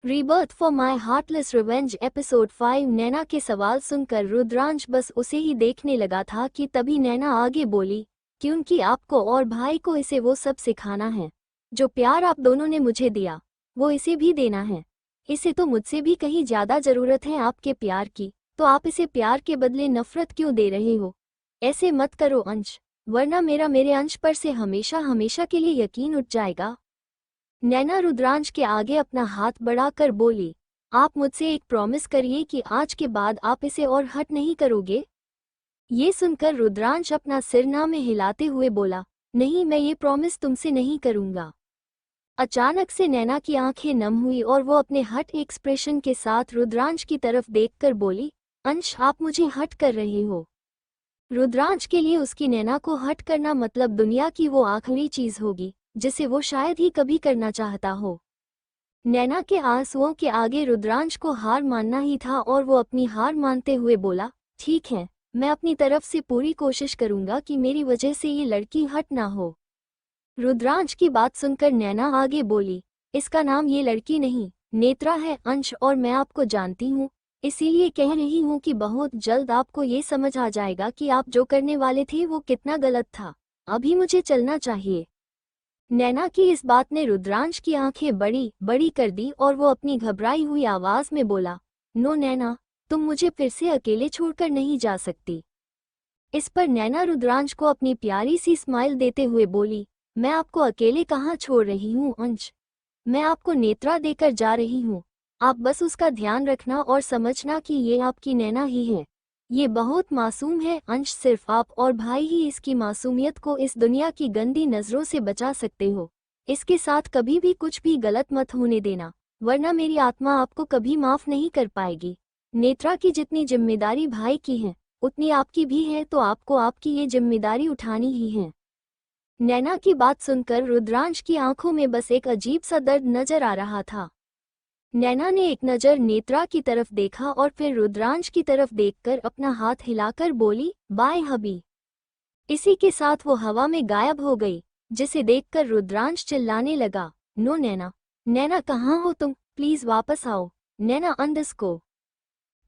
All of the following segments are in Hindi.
Rebirth for my heartless revenge episode 5। नैना के सवाल सुनकर रुद्रांश बस उसे ही देखने लगा था कि तभी नैना आगे बोली, क्योंकि आपको और भाई को इसे वो सब सिखाना है जो प्यार आप दोनों ने मुझे दिया, वो इसे भी देना है। इसे तो मुझसे भी कहीं ज्यादा जरूरत है आपके प्यार की, तो आप इसे प्यार के बदले नफरत क्यों दे रहे हो? ऐसे मत करो अंश, वरना मेरे अंश पर से हमेशा हमेशा के लिए यकीन उठ जाएगा। नैना रुद्रांश के आगे अपना हाथ बढ़ाकर बोली, आप मुझसे एक प्रॉमिस करिए कि आज के बाद आप इसे और हट नहीं करोगे। ये सुनकर रुद्रांश अपना सिर ना में हिलाते हुए बोला, नहीं, मैं ये प्रॉमिस तुमसे नहीं करूंगा। अचानक से नैना की आंखें नम हुई और वो अपने हट एक्सप्रेशन के साथ रुद्रांश की तरफ देखकर बोली, अंश, आप मुझे हट कर रहे हो। रुद्रांश के लिए उसकी नैना को हट करना मतलब दुनिया की वो आखिरी चीज होगी जिसे वो शायद ही कभी करना चाहता हो। नैना के आंसुओं के आगे रुद्रांश को हार मानना ही था और वो अपनी हार मानते हुए बोला, ठीक है, मैं अपनी तरफ से पूरी कोशिश करूंगा कि मेरी वजह से ये लड़की हट ना हो। रुद्रांश की बात सुनकर नैना आगे बोली, इसका नाम ये लड़की नहीं, नेत्रा है अंश, और मैं आपको जानती हूँ, इसीलिए कह रही हूँ कि बहुत जल्द आपको ये समझ आ जाएगा कि आप जो करने वाले थे वो कितना गलत था। अभी मुझे चलना चाहिए। नैना की इस बात ने रुद्रांश की आंखें बड़ी बड़ी कर दी और वो अपनी घबराई हुई आवाज में बोला, नो नैना, तुम मुझे फिर से अकेले छोड़कर नहीं जा सकती। इस पर नैना रुद्रांश को अपनी प्यारी सी स्माइल देते हुए बोली, मैं आपको अकेले कहाँ छोड़ रही हूँ अंश, मैं आपको नेत्रा देकर जा रही हूँ। आप बस उसका ध्यान रखना और समझना कि ये आपकी नैना ही है। ये बहुत मासूम है अंश, सिर्फ आप और भाई ही इसकी मासूमियत को इस दुनिया की गंदी नजरों से बचा सकते हो। इसके साथ कभी भी कुछ भी गलत मत होने देना, वरना मेरी आत्मा आपको कभी माफ नहीं कर पाएगी। नेत्रा की जितनी जिम्मेदारी भाई की है उतनी आपकी भी है, तो आपको आपकी ये जिम्मेदारी उठानी ही है। नैना की बात सुनकर रुद्रांश की आंखों में बस एक अजीब सा दर्द नजर आ रहा था। नैना ने एक नजर नेत्रा की तरफ देखा और फिर रुद्रांश की तरफ देखकर अपना हाथ हिलाकर बोली, बाय हबी। इसी के साथ वो हवा में गायब हो गई, जिसे देखकर रुद्रांश चिल्लाने लगा, नो नैना, नैना कहाँ हो तुम, प्लीज वापस आओ। नैना अंदस को।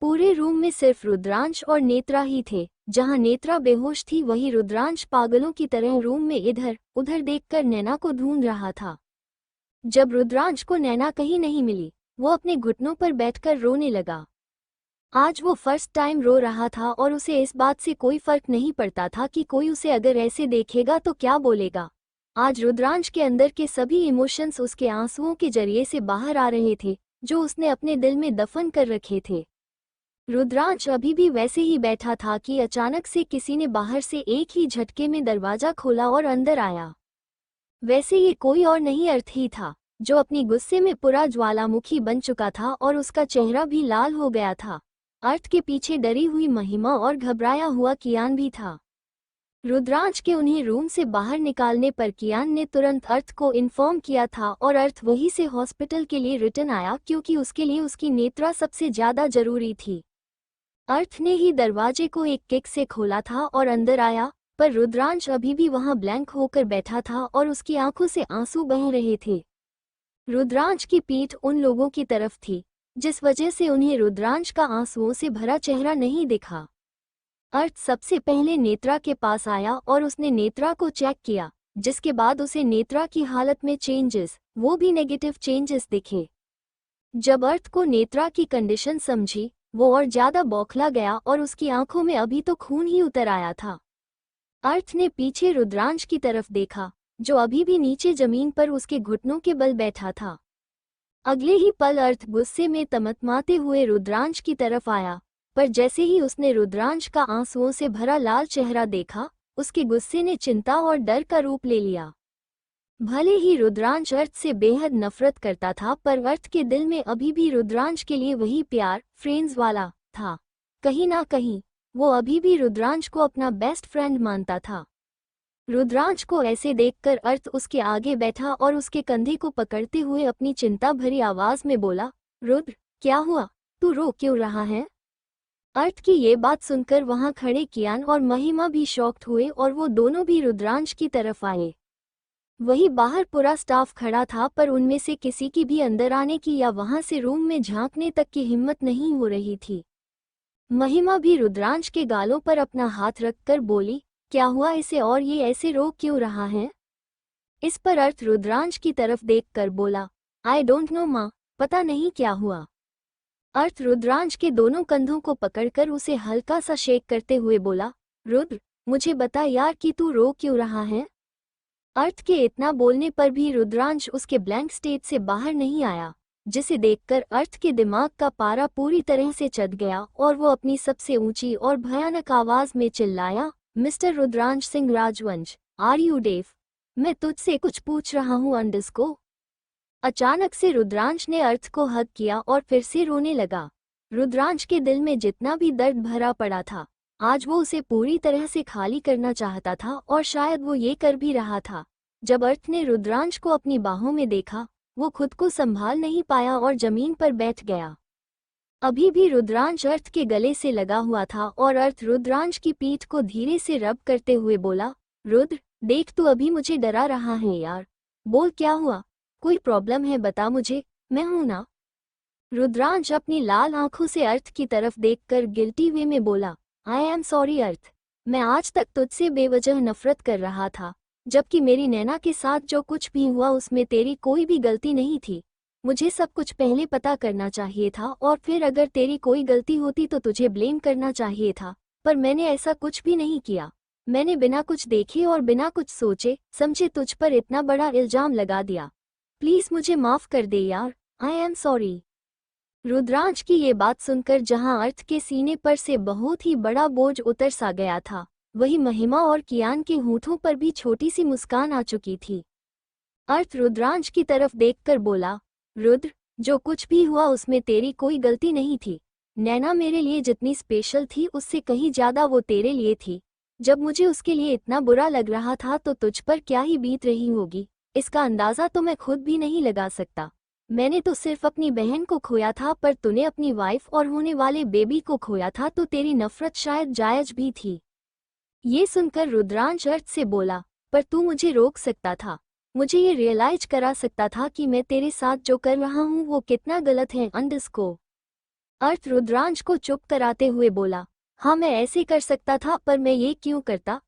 पूरे रूम में सिर्फ रुद्रांश और नेत्रा ही थे। जहां नेत्रा बेहोश थी वहीं रुद्रांश पागलों की तरह रूम में इधर उधर देखकर नैना को ढूंढ रहा था। जब रुद्रांश को नैना कहीं नहीं मिली, वो अपने घुटनों पर बैठकर रोने लगा। आज वो फर्स्ट टाइम रो रहा था और उसे इस बात से कोई फर्क नहीं पड़ता था कि कोई उसे अगर ऐसे देखेगा तो क्या बोलेगा। आज रुद्रांश के अंदर के सभी इमोशंस उसके आंसुओं के जरिए से बाहर आ रहे थे, जो उसने अपने दिल में दफन कर रखे थे। रुद्रांश अभी भी वैसे ही बैठा था कि अचानक से किसी ने बाहर से एक ही झटके में दरवाजा खोला और अंदर आया। वैसे ये कोई और नहीं अर्थ ही था, जो अपनी गुस्से में पूरा ज्वालामुखी बन चुका था और उसका चेहरा भी लाल हो गया था। अर्थ के पीछे डरी हुई महिमा और घबराया हुआ कियान भी था। रुद्रांश के उन्हें रूम से बाहर निकालने पर कियान ने तुरंत अर्थ को इन्फॉर्म किया था और अर्थ वहीं से हॉस्पिटल के लिए रिटर्न आया, क्योंकि उसके लिए उसकी नेत्रा सबसे ज्यादा जरूरी थी। अर्थ ने ही दरवाजे को एक किक से खोला था और अंदर आया, पर रुद्रांश अभी भी वहां ब्लैंक होकर बैठा था और उसकी आंखों से आंसू बह रहे थे। रुद्रांश की पीठ उन लोगों की तरफ थी, जिस वजह से उन्हें रुद्रांश का आंसुओं से भरा चेहरा नहीं दिखा। अर्थ सबसे पहले नेत्रा के पास आया और उसने नेत्रा को चेक किया, जिसके बाद उसे नेत्रा की हालत में चेंजेस, वो भी नेगेटिव चेंजेस दिखे। जब अर्थ को नेत्रा की कंडीशन समझी, वो और ज्यादा बौखला गया और उसकी आंखों में अभी तो खून ही उतर आया था। अर्थ ने पीछे रुद्रांश की तरफ देखा, जो अभी भी नीचे जमीन पर उसके घुटनों के बल बैठा था। अगले ही पल अर्थ गुस्से में तमतमाते हुए रुद्रांश की तरफ आया, पर जैसे ही उसने रुद्रांश का आंसुओं से भरा लाल चेहरा देखा, उसके गुस्से ने चिंता और डर का रूप ले लिया। भले ही रुद्रांश अर्थ से बेहद नफरत करता था, पर अर्थ के दिल में अभी भी रुद्रांश के लिए वही प्यार, फ्रेंड्स वाला था। कहीं ना कहीं वो अभी भी रुद्रांश को अपना बेस्ट फ्रेंड मानता था। रुद्रांश को ऐसे देखकर अर्थ उसके आगे बैठा और उसके कंधे को पकड़ते हुए अपनी चिंता भरी आवाज में बोला, रुद्र, क्या हुआ, तू रो क्यों रहा है? अर्थ की ये बात सुनकर वहां खड़े कियान और महिमा भी शॉक्ड हुए और वो दोनों भी रुद्रांश की तरफ आए। वही बाहर पूरा स्टाफ खड़ा था, पर उनमें से किसी की भी अंदर आने की या वहां से रूम में झांकने तक की हिम्मत नहीं हो रही थी। महिमा भी रुद्रांश के गालों पर अपना हाथ रखकर बोली, क्या हुआ इसे, और ये ऐसे रो क्यों रहा है? इस पर अर्थ रुद्रांश की तरफ देखकर बोला, आई डोंट नो माँ, पता नहीं क्या हुआ। अर्थ रुद्रांश के दोनों कंधों को पकड़कर उसे हल्का सा शेक करते हुए बोला, रुद्र, मुझे बता यार कि तू रो क्यों रहा है? अर्थ के इतना बोलने पर भी रुद्रांश उसके ब्लैंक स्टेट से बाहर नहीं आया, जिसे देखकर अर्थ के दिमाग का पारा पूरी तरह से चढ़ गया और वो अपनी सबसे ऊंची और भयानक आवाज में चिल्लाया, मिस्टर रुद्रांश सिंह राजवंश, आर यू डेफ? मैं तुझसे कुछ पूछ रहा हूँ अंडरस्को। अचानक से रुद्रांश ने अर्थ को हग किया और फिर से रोने लगा। रुद्रांश के दिल में जितना भी दर्द भरा पड़ा था, आज वो उसे पूरी तरह से खाली करना चाहता था, और शायद वो ये कर भी रहा था। जब अर्थ ने रुद्रांश को अपनी बाहों में देखा, वो खुद को संभाल नहीं पाया और जमीन पर बैठ गया। अभी भी रुद्रांश अर्थ के गले से लगा हुआ था और अर्थ रुद्रांश की पीठ को धीरे से रब करते हुए बोला, रुद्र, देख तू अभी मुझे डरा रहा है यार। बोल क्या हुआ, कोई प्रॉब्लम है बता मुझे, मैं हूं ना। रुद्रांश अपनी लाल आंखों से अर्थ की तरफ देखकर गिल्टी वे में बोला, आई एम सॉरी अर्थ, मैं आज तक तुझसे बेवजह नफरत कर रहा था, जबकि मेरी नैना के साथ जो कुछ भी हुआ उसमें तेरी कोई भी गलती नहीं थी। मुझे सब कुछ पहले पता करना चाहिए था, और फिर अगर तेरी कोई गलती होती तो तुझे ब्लेम करना चाहिए था, पर मैंने ऐसा कुछ भी नहीं किया। मैंने बिना कुछ देखे और बिना कुछ सोचे समझे तुझ पर इतना बड़ा इल्जाम लगा दिया। प्लीज मुझे माफ कर दे यार, आई एम सॉरी। रुद्रांश की ये बात सुनकर जहां अर्थ के सीने पर से बहुत ही बड़ा बोझ उतर सा गया था, वही महिमा और कियान के होठों पर भी छोटी सी मुस्कान आ चुकी थी। अर्थ रुद्रांश की तरफ देखकर बोला, रुद्र, जो कुछ भी हुआ उसमें तेरी कोई गलती नहीं थी। नैना मेरे लिए जितनी स्पेशल थी उससे कहीं ज्यादा वो तेरे लिए थी। जब मुझे उसके लिए इतना बुरा लग रहा था तो तुझ पर क्या ही बीत रही होगी, इसका अंदाजा तो मैं खुद भी नहीं लगा सकता। मैंने तो सिर्फ अपनी बहन को खोया था, पर तूने अपनी वाइफ और होने वाले बेबी को खोया था, तो तेरी नफरत शायद जायज भी थी। ये सुनकर रुद्रांश अर्थ से बोला, पर तू मुझे रोक सकता था, मुझे ये रियलाइज करा सकता था कि मैं तेरे साथ जो कर रहा हूँ वो कितना गलत है अंडरस्को। अर्थ रुद्रांश को चुप कराते हुए बोला, हाँ मैं ऐसे कर सकता था, पर मैं ये क्यों करता?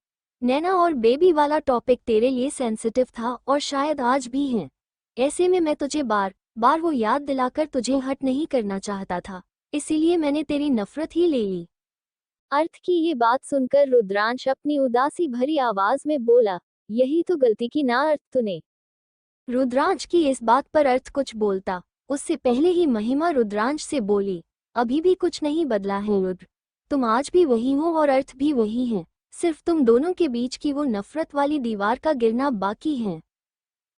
नैना और बेबी वाला टॉपिक तेरे लिए सेंसिटिव था और शायद आज भी है। ऐसे में मैं तुझे बार बार वो याद दिलाकर तुझे हर्ट नहीं करना चाहता था, इसीलिए मैंने तेरी नफरत ही ले ली। अर्थ की ये बात सुनकर रुद्रांश अपनी उदासी भरी आवाज में बोला, यही तो गलती की ना अर्थ तूने। रुद्रांश की इस बात पर अर्थ कुछ बोलता उससे पहले ही महिमा रुद्रांश से बोली, अभी भी कुछ नहीं बदला है रुद्र, तुम आज भी वही हो और अर्थ भी वही है, सिर्फ तुम दोनों के बीच की वो नफरत वाली दीवार का गिरना बाकी है।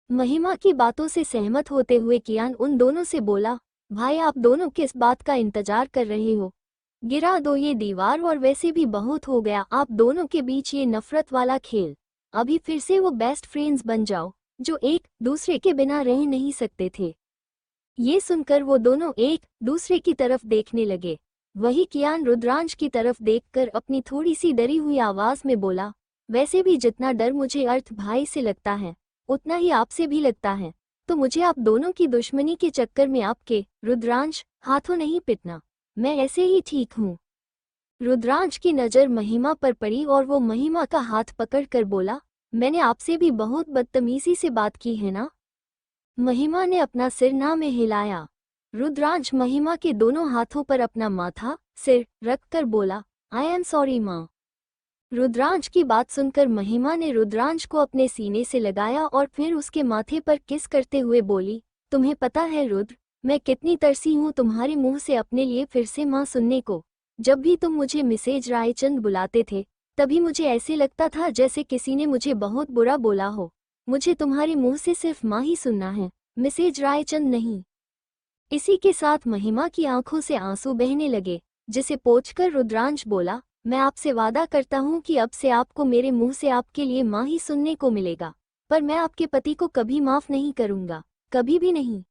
महिमा की बातों से सहमत होते हुए कियान उन दोनों से बोला, भाई आप दोनों किस बात का इंतजार कर रहे हो? गिरा दो ये दीवार, और वैसे भी बहुत हो गया आप दोनों के बीच ये नफरत वाला खेल। अभी फिर से वो बेस्ट फ्रेंड्स बन जाओ जो एक दूसरे के बिना रह नहीं सकते थे। ये सुनकर वो दोनों एक दूसरे की तरफ देखने लगे। वही कियान रुद्रांश की तरफ देखकर अपनी थोड़ी सी डरी हुई आवाज में बोला, वैसे भी जितना डर मुझे अर्थ भाई से लगता है उतना ही आपसे भी लगता है, तो मुझे आप दोनों की दुश्मनी के चक्कर में आपके रुद्रांश हाथों नहीं पिटना, मैं ऐसे ही ठीक हूँ। रुद्रांश की नज़र महिमा पर पड़ी और वो महिमा का हाथ पकड़कर बोला, मैंने आपसे भी बहुत बदतमीजी से बात की है ना? महिमा ने अपना सिर ना में हिलाया। रुद्रांश महिमा के दोनों हाथों पर अपना माथा सिर रखकर बोला, आई एम सॉरी माँ। रुद्रांश की बात सुनकर महिमा ने रुद्रांश को अपने सीने से लगाया और फिर उसके माथे पर किस करते हुए बोली, तुम्हें पता है रुद्र, मैं कितनी तरसी हूँ तुम्हारे मुंह से अपने लिए फिर से माँ सुनने को। जब भी तुम मुझे मिसेज रायचंद बुलाते थे तभी मुझे ऐसे लगता था जैसे किसी ने मुझे बहुत बुरा बोला हो। मुझे तुम्हारे मुंह से सिर्फ माँ ही सुनना है, मिसेज रायचंद नहीं। इसी के साथ महिमा की आंखों से आंसू बहने लगे, जिसे पोंछकर रुद्रांश बोला, मैं आपसे वादा करता हूँ कि अब से आपको मेरे मुंह से आपके लिए माँ ही सुनने को मिलेगा, पर मैं आपके पति को कभी माफ नहीं करूँगा, कभी भी नहीं।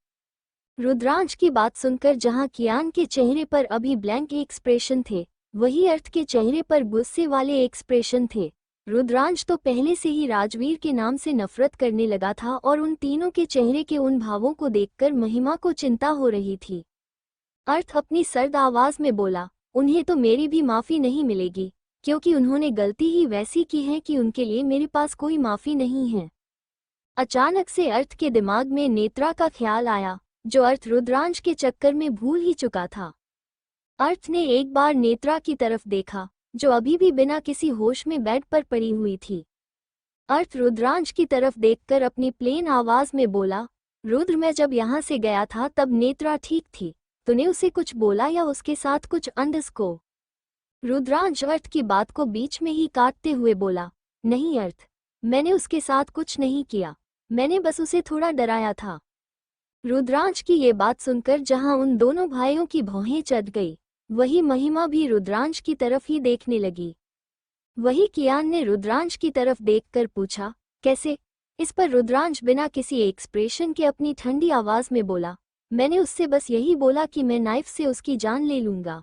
रुद्रांश की बात सुनकर जहाँ कियान के चेहरे पर अभी ब्लैंक एक्सप्रेशन थे, वही अर्थ के चेहरे पर गुस्से वाले एक्सप्रेशन थे। रुद्रांश तो पहले से ही राजवीर के नाम से नफरत करने लगा था और उन तीनों के चेहरे के उन भावों को देखकर महिमा को चिंता हो रही थी। अर्थ अपनी सर्द आवाज में बोला, उन्हें तो मेरी भी माफी नहीं मिलेगी, क्योंकि उन्होंने गलती ही वैसी की है कि उनके लिए मेरे पास कोई माफी नहीं है। अचानक से अर्थ के दिमाग में नेत्रा का ख्याल आया, जो अर्थ रुद्रांश के चक्कर में भूल ही चुका था। अर्थ ने एक बार नेत्रा की तरफ देखा, जो अभी भी बिना किसी होश में बेड पर पड़ी हुई थी। अर्थ रुद्रांश की तरफ देखकर अपनी प्लेन आवाज में बोला, रुद्र, मैं जब यहाँ से गया था तब नेत्रा ठीक थी, तूने उसे कुछ बोला या उसके साथ कुछ अंडरस्को? रुद्रांश अर्थ की बात को बीच में ही काटते हुए बोला, नहीं अर्थ, मैंने उसके साथ कुछ नहीं किया, मैंने बस उसे थोड़ा डराया था। रुद्रांश की ये बात सुनकर जहां उन दोनों भाइयों की भौहें चढ़ गई, वही महिमा भी रुद्रांश की तरफ ही देखने लगी। वही कियान ने रुद्रांश की तरफ देखकर पूछा, कैसे? इस पर रुद्रांश बिना किसी एक्सप्रेशन के अपनी ठंडी आवाज में बोला, मैंने उससे बस यही बोला कि मैं नाइफ से उसकी जान ले लूंगा।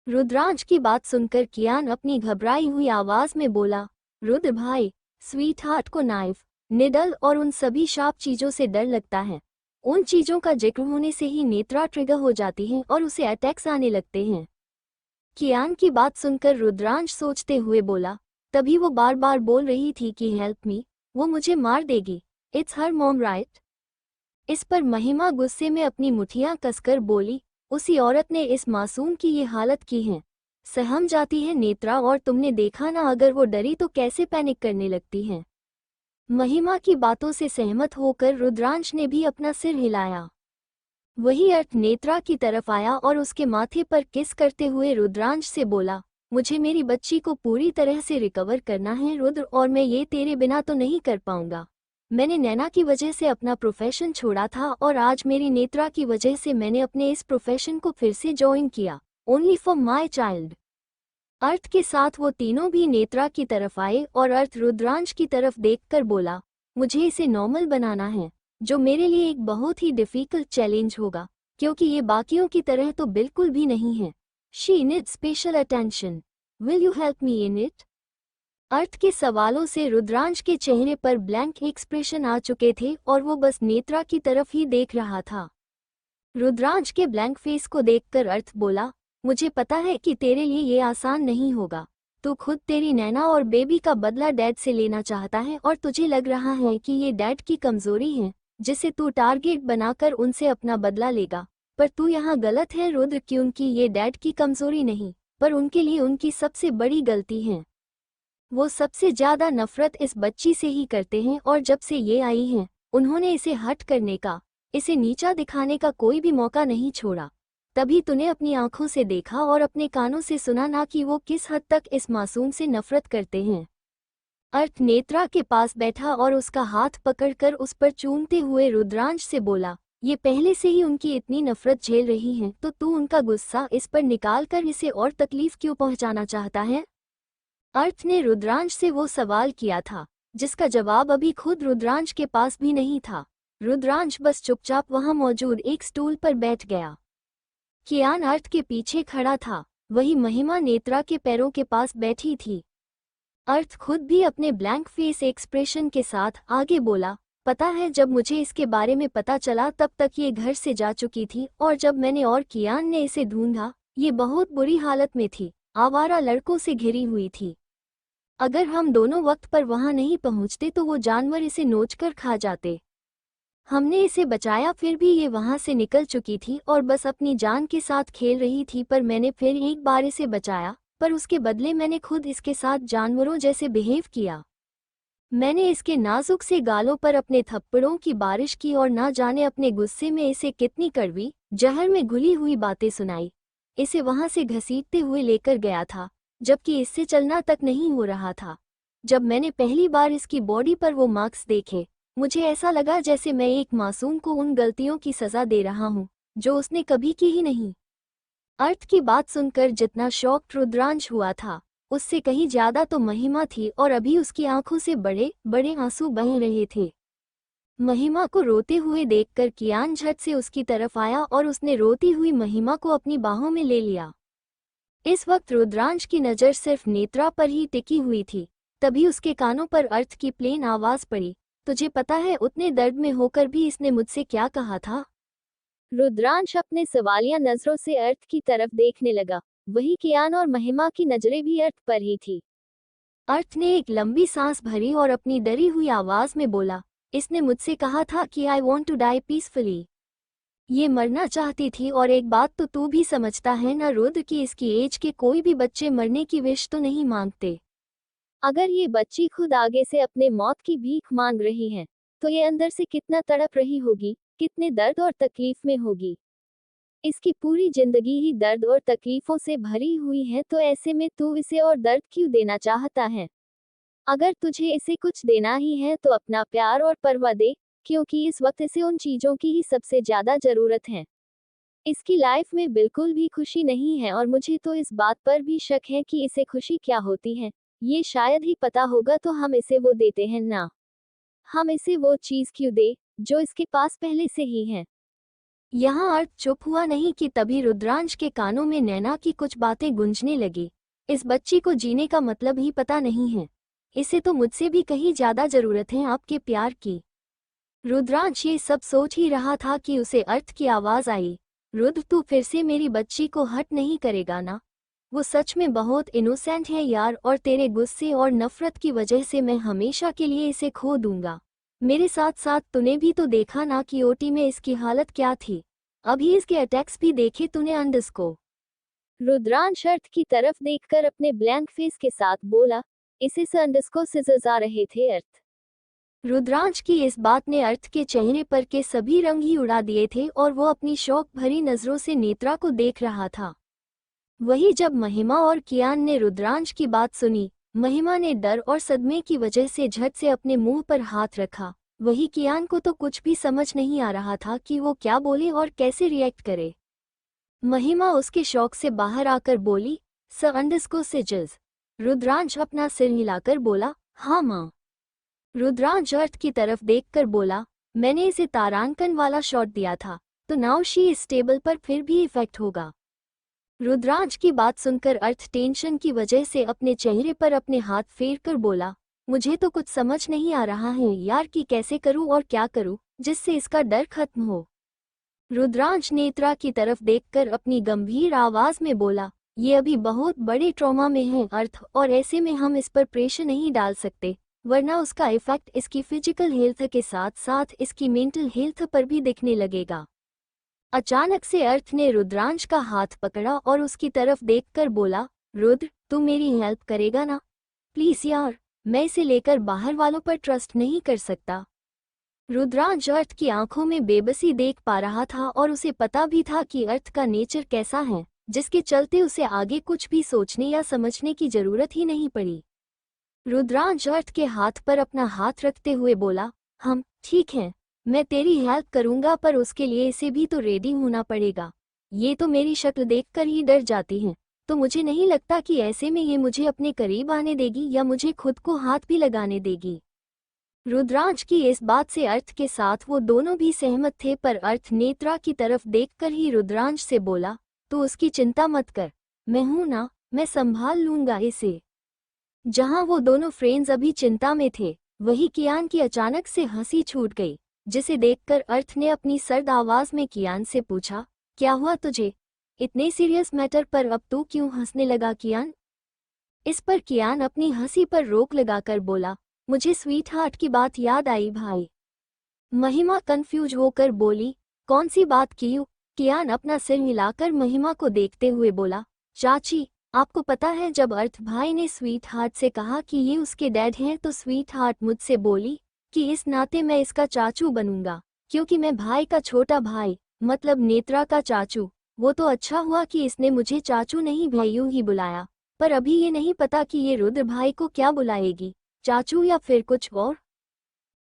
रुद्रांश की बात सुनकर कियान अपनी घबराई हुई आवाज में बोला, रुद्र भाई, स्वीट हार्ट को नाइफ, निडल और उन सभी शार्प चीजों से डर लगता है। उन चीजों का जिक्र होने से ही नेत्रा ट्रिगर हो जाती है और उसे अटैक्स आने लगते हैं। कियान की बात सुनकर रुद्रांश सोचते हुए बोला, तभी वो बार बार बोल रही थी कि हेल्प मी, वो मुझे मार देगी, इट्स हर मॉम राइट? इस पर महिमा गुस्से में अपनी मुठियां कसकर बोली, उसी औरत ने इस मासूम की ये हालत की है। सहम जाती है नेत्रा, और तुमने देखा ना, अगर वो डरी तो कैसे पैनिक करने लगती है। महिमा की बातों से सहमत होकर रुद्रांश ने भी अपना सिर हिलाया। वही अर्थ नेत्रा की तरफ आया और उसके माथे पर किस करते हुए रुद्रांश से बोला, मुझे मेरी बच्ची को पूरी तरह से रिकवर करना है रुद्र, और मैं ये तेरे बिना तो नहीं कर पाऊंगा। मैंने नैना की वजह से अपना प्रोफेशन छोड़ा था और आज मेरी नेत्रा की वजह से मैंने अपने इस प्रोफेशन को फिर से ज्वाइन किया, ओनली फॉर माई चाइल्ड। अर्थ के साथ वो तीनों भी नेत्रा की तरफ आए और अर्थ रुद्रांश की तरफ देखकर बोला, मुझे इसे नॉर्मल बनाना है, जो मेरे लिए एक बहुत ही डिफिकल्ट चैलेंज होगा, क्योंकि ये बाकियों की तरह तो बिल्कुल भी नहीं है। She needs special attention, will you help me in it? अर्थ के सवालों से रुद्रांश के चेहरे पर ब्लैंक एक्सप्रेशन आ चुके थे और वो बस नेत्रा की तरफ ही देख रहा था। रुद्रांश के ब्लैंक फेस को देखकर अर्थ बोला, मुझे पता है कि तेरे लिए ये आसान नहीं होगा। तू खुद तेरी नैना और बेबी का बदला डैड से लेना चाहता है और तुझे लग रहा है कि ये डैड की कमजोरी है, जिसे तू टारगेट बनाकर उनसे अपना बदला लेगा। पर तू यहाँ गलत है रुद्र, क्योंकि ये डैड की कमजोरी नहीं, पर उनके लिए उनकी सबसे बड़ी गलती है। वो सबसे ज्यादा नफरत इस बच्ची से ही करते हैं, और जब से ये आई है उन्होंने इसे हट करने का, इसे नीचा दिखाने का कोई भी मौका नहीं छोड़ा। तभी तूने अपनी आंखों से देखा और अपने कानों से सुना ना कि वो किस हद तक इस मासूम से नफरत करते हैं। अर्थ नेत्रा के पास बैठा और उसका हाथ पकड़कर उस पर चूमते हुए रुद्रांश से बोला, ये पहले से ही उनकी इतनी नफरत झेल रही हैं, तो तू उनका गुस्सा इस पर निकाल कर इसे और तकलीफ क्यों पहुंचाना चाहता है? अर्थ ने रुद्रांश से वो सवाल किया था जिसका जवाब अभी खुद रुद्रांश के पास भी नहीं था। रुद्रांश बस चुपचाप वहां मौजूद एक स्टूल पर बैठ गया। कियान अर्थ के पीछे खड़ा था, वही महिमा नेत्रा के पैरों के पास बैठी थी। अर्थ खुद भी अपने ब्लैंक फेस एक्सप्रेशन के साथ आगे बोला, पता है जब मुझे इसके बारे में पता चला तब तक ये घर से जा चुकी थी, और जब मैंने और कियान ने इसे ढूंढा, ये बहुत बुरी हालत में थी, आवारा लड़कों से घिरी हुई थी। अगर हम दोनों वक्त पर वहां नहीं पहुंचते तो वो जानवर इसे नोचकर खा जाते। हमने इसे बचाया, फिर भी ये वहां से निकल चुकी थी और बस अपनी जान के साथ खेल रही थी, पर मैंने फिर एक बार इसे बचाया, पर उसके बदले मैंने खुद इसके साथ जानवरों जैसे बिहेव किया। मैंने इसके नाजुक से गालों पर अपने थप्पड़ों की बारिश की और ना जाने अपने गुस्से में इसे कितनी कड़वी, जहर में घुली हुई बातें सुनाई। इसे वहां से घसीटते हुए लेकर गया था, जबकि इससे चलना तक नहीं हो रहा था। जब मैंने पहली बार इसकी बॉडी पर वो मार्क्स देखे, मुझे ऐसा लगा जैसे मैं एक मासूम को उन गलतियों की सजा दे रहा हूँ जो उसने कभी की ही नहीं। अर्थ की बात सुनकर जितना शॉक्ड रुद्रांश हुआ था, उससे कहीं ज्यादा तो महिमा थी, और अभी उसकी आंखों से बड़े बड़े आंसू बह रहे थे। महिमा को रोते हुए देखकर कियान झट से उसकी तरफ आया और उसने रोती हुई महिमा को अपनी बाहों में ले लिया। इस वक्त रुद्रांश की नज़र सिर्फ नेत्रा पर ही टिकी हुई थी, तभी उसके कानों पर अर्थ की प्लेन आवाज पड़ी। तुझे पता है उतने दर्द में होकर भी इसने मुझसे क्या कहा था? रुद्रांश अपने सवालिया नजरों से अर्थ की तरफ देखने लगा। वही कियान और महिमा की नजरें भी अर्थ पर ही थी। अर्थ ने एक लंबी सांस भरी और अपनी डरी हुई आवाज में बोला, इसने मुझसे कहा था कि I want to die peacefully. ये मरना चाहती थी। और एक बात तो तू भी समझता है ना रुद्र कि इसकी एज के कोई भी बच्चे मरने की विश तो नहीं मांगते। अगर ये बच्ची खुद आगे से अपने मौत की भीख मांग रही है तो ये अंदर से कितना तड़प रही होगी, कितने दर्द और तकलीफ में होगी। इसकी पूरी जिंदगी ही दर्द और तकलीफों से भरी हुई है, तो ऐसे में तू इसे और दर्द क्यों देना चाहता है? अगर तुझे इसे कुछ देना ही है तो अपना प्यार और परवाह दे, क्योंकि इस वक्त इसे उन चीजों की ही सबसे ज्यादा जरूरत है। इसकी लाइफ में बिल्कुल भी खुशी नहीं है और मुझे तो इस बात पर भी शक है कि इसे खुशी क्या होती है। ये शायद ही पता होगा तो हम इसे वो देते हैं ना। हम इसे वो चीज क्यों दे जो इसके पास पहले से ही है। यहाँ अर्थ चुप हुआ नहीं कि तभी रुद्रांश के कानों में नैना की कुछ बातें गूंजने लगी। इस बच्ची को जीने का मतलब ही पता नहीं है। इसे तो मुझसे भी कहीं ज्यादा जरूरत है आपके प्यार की। रुद्रांश ये सब सोच ही रहा था कि उसे अर्थ की आवाज आई, रुद्र तू फिर से मेरी बच्ची को हर्ट नहीं करेगा ना? वो सच में बहुत इनोसेंट है यार, और तेरे गुस्से और नफरत की वजह से मैं हमेशा के लिए इसे खो दूंगा। मेरे साथ साथ तूने भी तो देखा ना कि ओटी में इसकी हालत क्या थी। अभी इसके अटैक्स भी देखे तूने अंडस को। रुद्रांश अर्थ की तरफ देखकर अपने ब्लैंक फेस के साथ बोला, इसे अंडस को सिजर्स आ रहे थे अर्थ। रुद्रांश की इस बात ने अर्थ के चेहरे पर के सभी रंग ही उड़ा दिए थे और वो अपनी शौक भरी नजरों से नेत्रा को देख रहा था। वही जब महिमा और कियान ने रुद्रांश की बात सुनी, महिमा ने डर और सदमे की वजह से झट से अपने मुंह पर हाथ रखा। वही कियान को तो कुछ भी समझ नहीं आ रहा था कि वो क्या बोले और कैसे रिएक्ट करे। महिमा उसके शौक से बाहर आकर बोली, अंडरस्को सिजल्स। रुद्रांश अपना सिर हिलाकर बोला, हाँ माँ। रुद्रांश अर्थ की तरफ देखकर बोला, मैंने इसे तारांकन वाला शॉट दिया था, तो नाउ शी इज स्टेबल, पर फिर भी इफेक्ट होगा। रुद्रांश की बात सुनकर अर्थ टेंशन की वजह से अपने चेहरे पर अपने हाथ फेरकर बोला, मुझे तो कुछ समझ नहीं आ रहा है यार कि कैसे करूं और क्या करूं जिससे इसका डर खत्म हो। रुद्रांश नेत्रा की तरफ देखकर अपनी गंभीर आवाज में बोला, ये अभी बहुत बड़े ट्रॉमा में है अर्थ, और ऐसे में हम इस पर प्रेशर नहीं डाल सकते, वरना उसका इफेक्ट इसकी फिजिकल हेल्थ के साथ साथ इसकी मेंटल हेल्थ पर भी दिखने लगेगा। अचानक से अर्थ ने रुद्रांश का हाथ पकड़ा और उसकी तरफ देखकर बोला, रुद्र तू मेरी हेल्प करेगा ना? प्लीज यार, मैं इसे लेकर बाहर वालों पर ट्रस्ट नहीं कर सकता। रुद्रांश अर्थ की आंखों में बेबसी देख पा रहा था और उसे पता भी था कि अर्थ का नेचर कैसा है, जिसके चलते उसे आगे कुछ भी सोचने या समझने की जरूरत ही नहीं पड़ी। रुद्रांश अर्थ के हाथ पर अपना हाथ रखते हुए बोला, हम ठीक हैं, मैं तेरी हेल्प करूंगा, पर उसके लिए इसे भी तो रेडी होना पड़ेगा। ये तो मेरी शक्ल देखकर ही डर जाती है, तो मुझे नहीं लगता कि ऐसे में ये मुझे अपने करीब आने देगी या मुझे खुद को हाथ भी लगाने देगी। रुद्रांश की इस बात से अर्थ के साथ वो दोनों भी सहमत थे, पर अर्थ नेत्रा की तरफ देखकर ही रुद्रांश से बोला, तो उसकी चिंता मत कर, मैं हूं ना, मैं संभाल लूंगा इसे। जहां वो दोनों फ्रेंड्स अभी चिंता में थे, वही कियान की अचानक से हंसी छूट गई, जिसे देखकर अर्थ ने अपनी सर्द आवाज में कियान से पूछा, क्या हुआ तुझे? इतने सीरियस मैटर पर अब तू क्यों हंसने लगा कियान? इस पर कियान अपनी हंसी पर रोक लगाकर बोला, मुझे स्वीट हार्ट की बात याद आई भाई। महिमा कंफ्यूज होकर बोली, कौन सी बात की? कियान अपना सिर हिलाकर महिमा को देखते हुए बोला, चाची, आपको पता है जब अर्थ भाई ने स्वीट हार्ट से कहा कि ये उसके डैड हैं, तो स्वीट हार्ट मुझसे बोली कि इस नाते मैं इसका चाचू बनूंगा, क्योंकि मैं भाई का छोटा भाई, मतलब नेत्रा का चाचू। वो तो अच्छा हुआ कि इसने मुझे चाचू नहीं भैयू ही बुलाया, पर अभी ये नहीं पता कि ये रुद्र भाई को क्या बुलाएगी, चाचू या फिर कुछ और।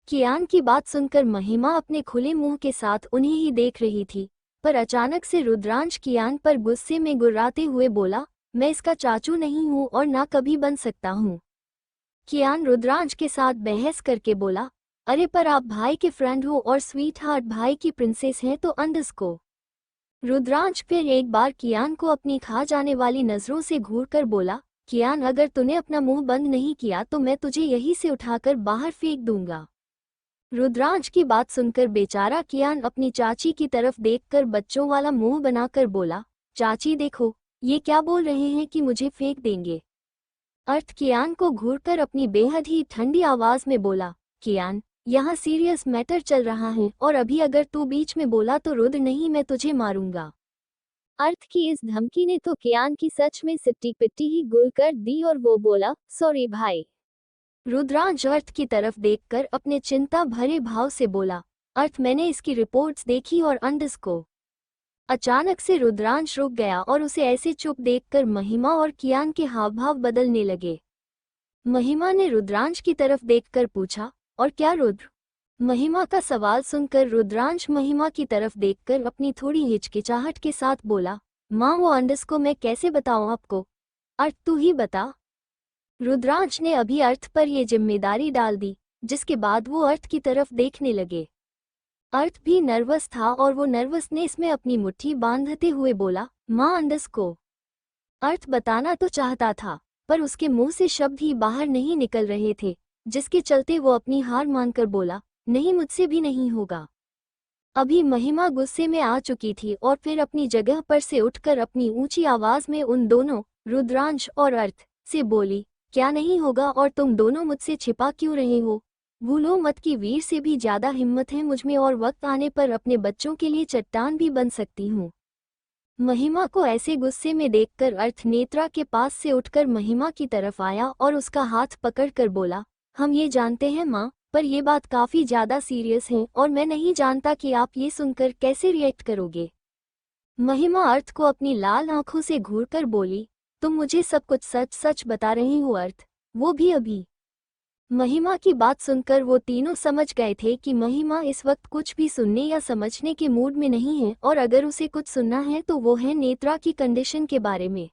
कियान की बात सुनकर महिमा अपने खुले मुंह के साथ उन्हें ही देख रही थी, पर अचानक से रुद्रांश कियान पर गुस्से में गुर्राते हुए बोला, मैं इसका चाचू नहीं हूँ और ना कभी बन सकता हूँ। कियान रुद्रांश के साथ बहस करके बोला, अरे पर आप भाई के फ्रेंड हो और स्वीट हार्ट भाई की प्रिंसेस हैं, तो अंडस को। रुद्रांश फिर एक बार कियान को अपनी खा जाने वाली नजरों से घूरकर बोला, कियान, अगर तूने अपना मुंह बंद नहीं किया तो मैं तुझे यहीं से उठाकर बाहर फेंक दूंगा। रुद्रांश की बात सुनकर बेचारा कियान अपनी चाची की तरफ देखकर बच्चों वाला मुंह बनाकर बोला, चाची देखो, ये क्या बोल रहे हैं कि मुझे फेंक देंगे। अर्थ कियान को घूरकर अपनी बेहद ही ठंडी आवाज में बोला, कियान, यहाँ सीरियस मैटर चल रहा है और अभी अगर तू बीच में बोला तो रुद्र नहीं, मैं तुझे मारूंगा। अर्थ की इस धमकी ने तो कियान की सच में सिट्टी पिट्टी ही गुल कर दी और वो बोला, सॉरी भाई। रुद्रांश अर्थ की तरफ देखकर अपने चिंता भरे भाव से बोला, अर्थ, मैंने इसकी रिपोर्ट्स देखी और अंडरस्को। अचानक से रुद्रांश रुक गया और उसे ऐसे चुप देखकर महिमा और कियान के हाव भाव बदलने लगे। महिमा ने रुद्रांश की तरफ देखकर पूछा, और क्या रुद्र? महिमा का सवाल सुनकर रुद्रांश महिमा की तरफ देखकर अपनी थोड़ी हिचकिचाहट के साथ बोला, माँ वो अंडरस्को मैं कैसे बताऊं आपको? अर्थ तू ही बता। रुद्रांश ने अभी अर्थ पर ये जिम्मेदारी डाल दी, जिसके बाद वो अर्थ की तरफ देखने लगे। अर्थ भी नर्वस था और वो नर्वसनेस में अपनी मुट्ठी बांधते हुए बोला, माँ अंडरस्को। अर्थ बताना तो चाहता था पर उसके मुंह से शब्द ही बाहर नहीं निकल रहे थे, जिसके चलते वो अपनी हार मानकर बोला, नहीं मुझसे भी नहीं होगा। अभी महिमा गुस्से में आ चुकी थी और फिर अपनी जगह पर से उठकर अपनी ऊंची आवाज में उन दोनों, रुद्रांश और अर्थ, से बोली, क्या नहीं होगा और तुम दोनों मुझसे छिपा क्यों रहे हो? भूलो मत कि वीर से भी ज्यादा हिम्मत है मुझमें और वक्त आने पर अपने बच्चों के लिए चट्टान भी बन सकती हूँ। महिमा को ऐसे गुस्से में देखकर अर्थ नेत्रा के पास से उठकर महिमा की तरफ आया और उसका हाथ पकड़कर बोला, हम ये जानते हैं माँ, पर ये बात काफी ज्यादा सीरियस है और मैं नहीं जानता कि आप ये सुनकर कैसे रिएक्ट करोगे। महिमा अर्थ को अपनी लाल आंखों से घूरकर बोली, तुम मुझे सब कुछ सच सच बता रही हो अर्थ, वो भी अभी? महिमा की बात सुनकर वो तीनों समझ गए थे कि महिमा इस वक्त कुछ भी सुनने या समझने के मूड में नहीं है और अगर उसे कुछ सुनना है तो वो है नेत्रा की कंडीशन के बारे में।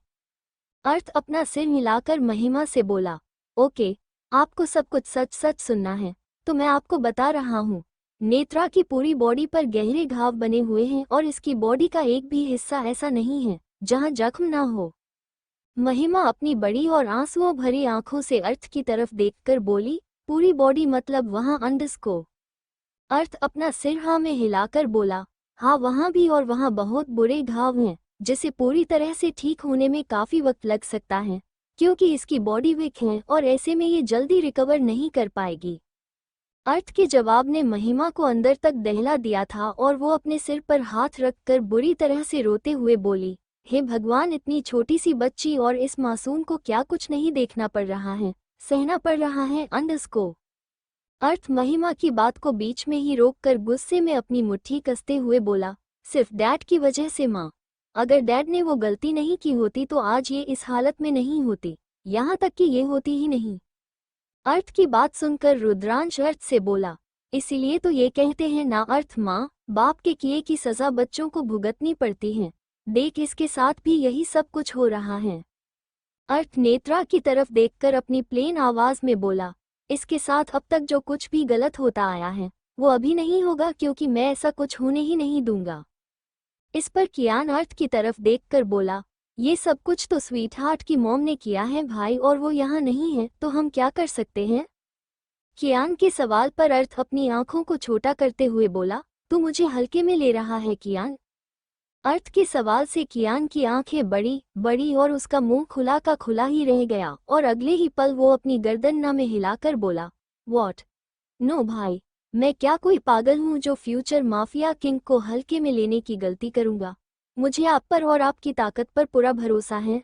अर्थ अपना सिर हिलाकर महिमा से बोला, ओके, आपको सब कुछ सच सच सुनना है तो मैं आपको बता रहा हूँ। नेत्रा की पूरी बॉडी पर गहरे घाव बने हुए हैं और इसकी बॉडी का एक भी हिस्सा ऐसा नहीं है जहाँ जख्म ना हो। महिमा अपनी बड़ी और आंसुओं भरी आंखों से अर्थ की तरफ देखकर बोली, पूरी बॉडी मतलब वहां अंडरस्को? अर्थ अपना सिर हाँ में हिलाकर बोला, हाँ वहां भी और वहां बहुत बुरे घाव हैं जिसे पूरी तरह से ठीक होने में काफी वक्त लग सकता है क्योंकि इसकी बॉडी वीक है और ऐसे में ये जल्दी रिकवर नहीं कर पाएगी। अर्थ के जवाब ने महिमा को अंदर तक दहला दिया था और वो अपने सिर पर हाथ रखकर बुरी तरह से रोते हुए बोली, हे भगवान, इतनी छोटी सी बच्ची और इस मासूम को क्या कुछ नहीं देखना पड़ रहा है, सहना पड़ रहा है अंडरस्को। अर्थ महिमा की बात को बीच में ही रोककर गुस्से में अपनी मुट्ठी कसते हुए बोला, सिर्फ डैड की वजह से माँ, अगर डैड ने वो गलती नहीं की होती तो आज ये इस हालत में नहीं होती, यहाँ तक कि ये होती ही नहीं। अर्थ की बात सुनकर रुद्रांश अर्थ से बोला, इसीलिए तो ये कहते हैं ना अर्थ, माँ बाप के किए की सजा बच्चों को भुगतनी पड़ती है, देख इसके साथ भी यही सब कुछ हो रहा है। अर्थ नेत्रा की तरफ देखकर अपनी प्लेन आवाज में बोला, इसके साथ अब तक जो कुछ भी गलत होता आया है वो अभी नहीं होगा क्योंकि मैं ऐसा कुछ होने ही नहीं दूंगा। इस पर कियान अर्थ की तरफ देखकर बोला, ये सब कुछ तो स्वीट हार्ट की मॉम ने किया है भाई और वो यहाँ नहीं है तो हम क्या कर सकते हैं? कियान के सवाल पर अर्थ अपनी आंखों को छोटा करते हुए बोला, तू मुझे हल्के में ले रहा है कियान? अर्थ के सवाल से कियान की आंखें बड़ी बड़ी और उसका मुंह खुला का खुला ही रह गया और अगले ही पल वो अपनी गर्दन ना में हिलाकर बोला, व्हाट? नो भाई, मैं क्या कोई पागल हूँ जो फ्यूचर माफिया किंग को हल्के में लेने की गलती करूंगा? मुझे आप पर और आपकी ताकत पर पूरा भरोसा है।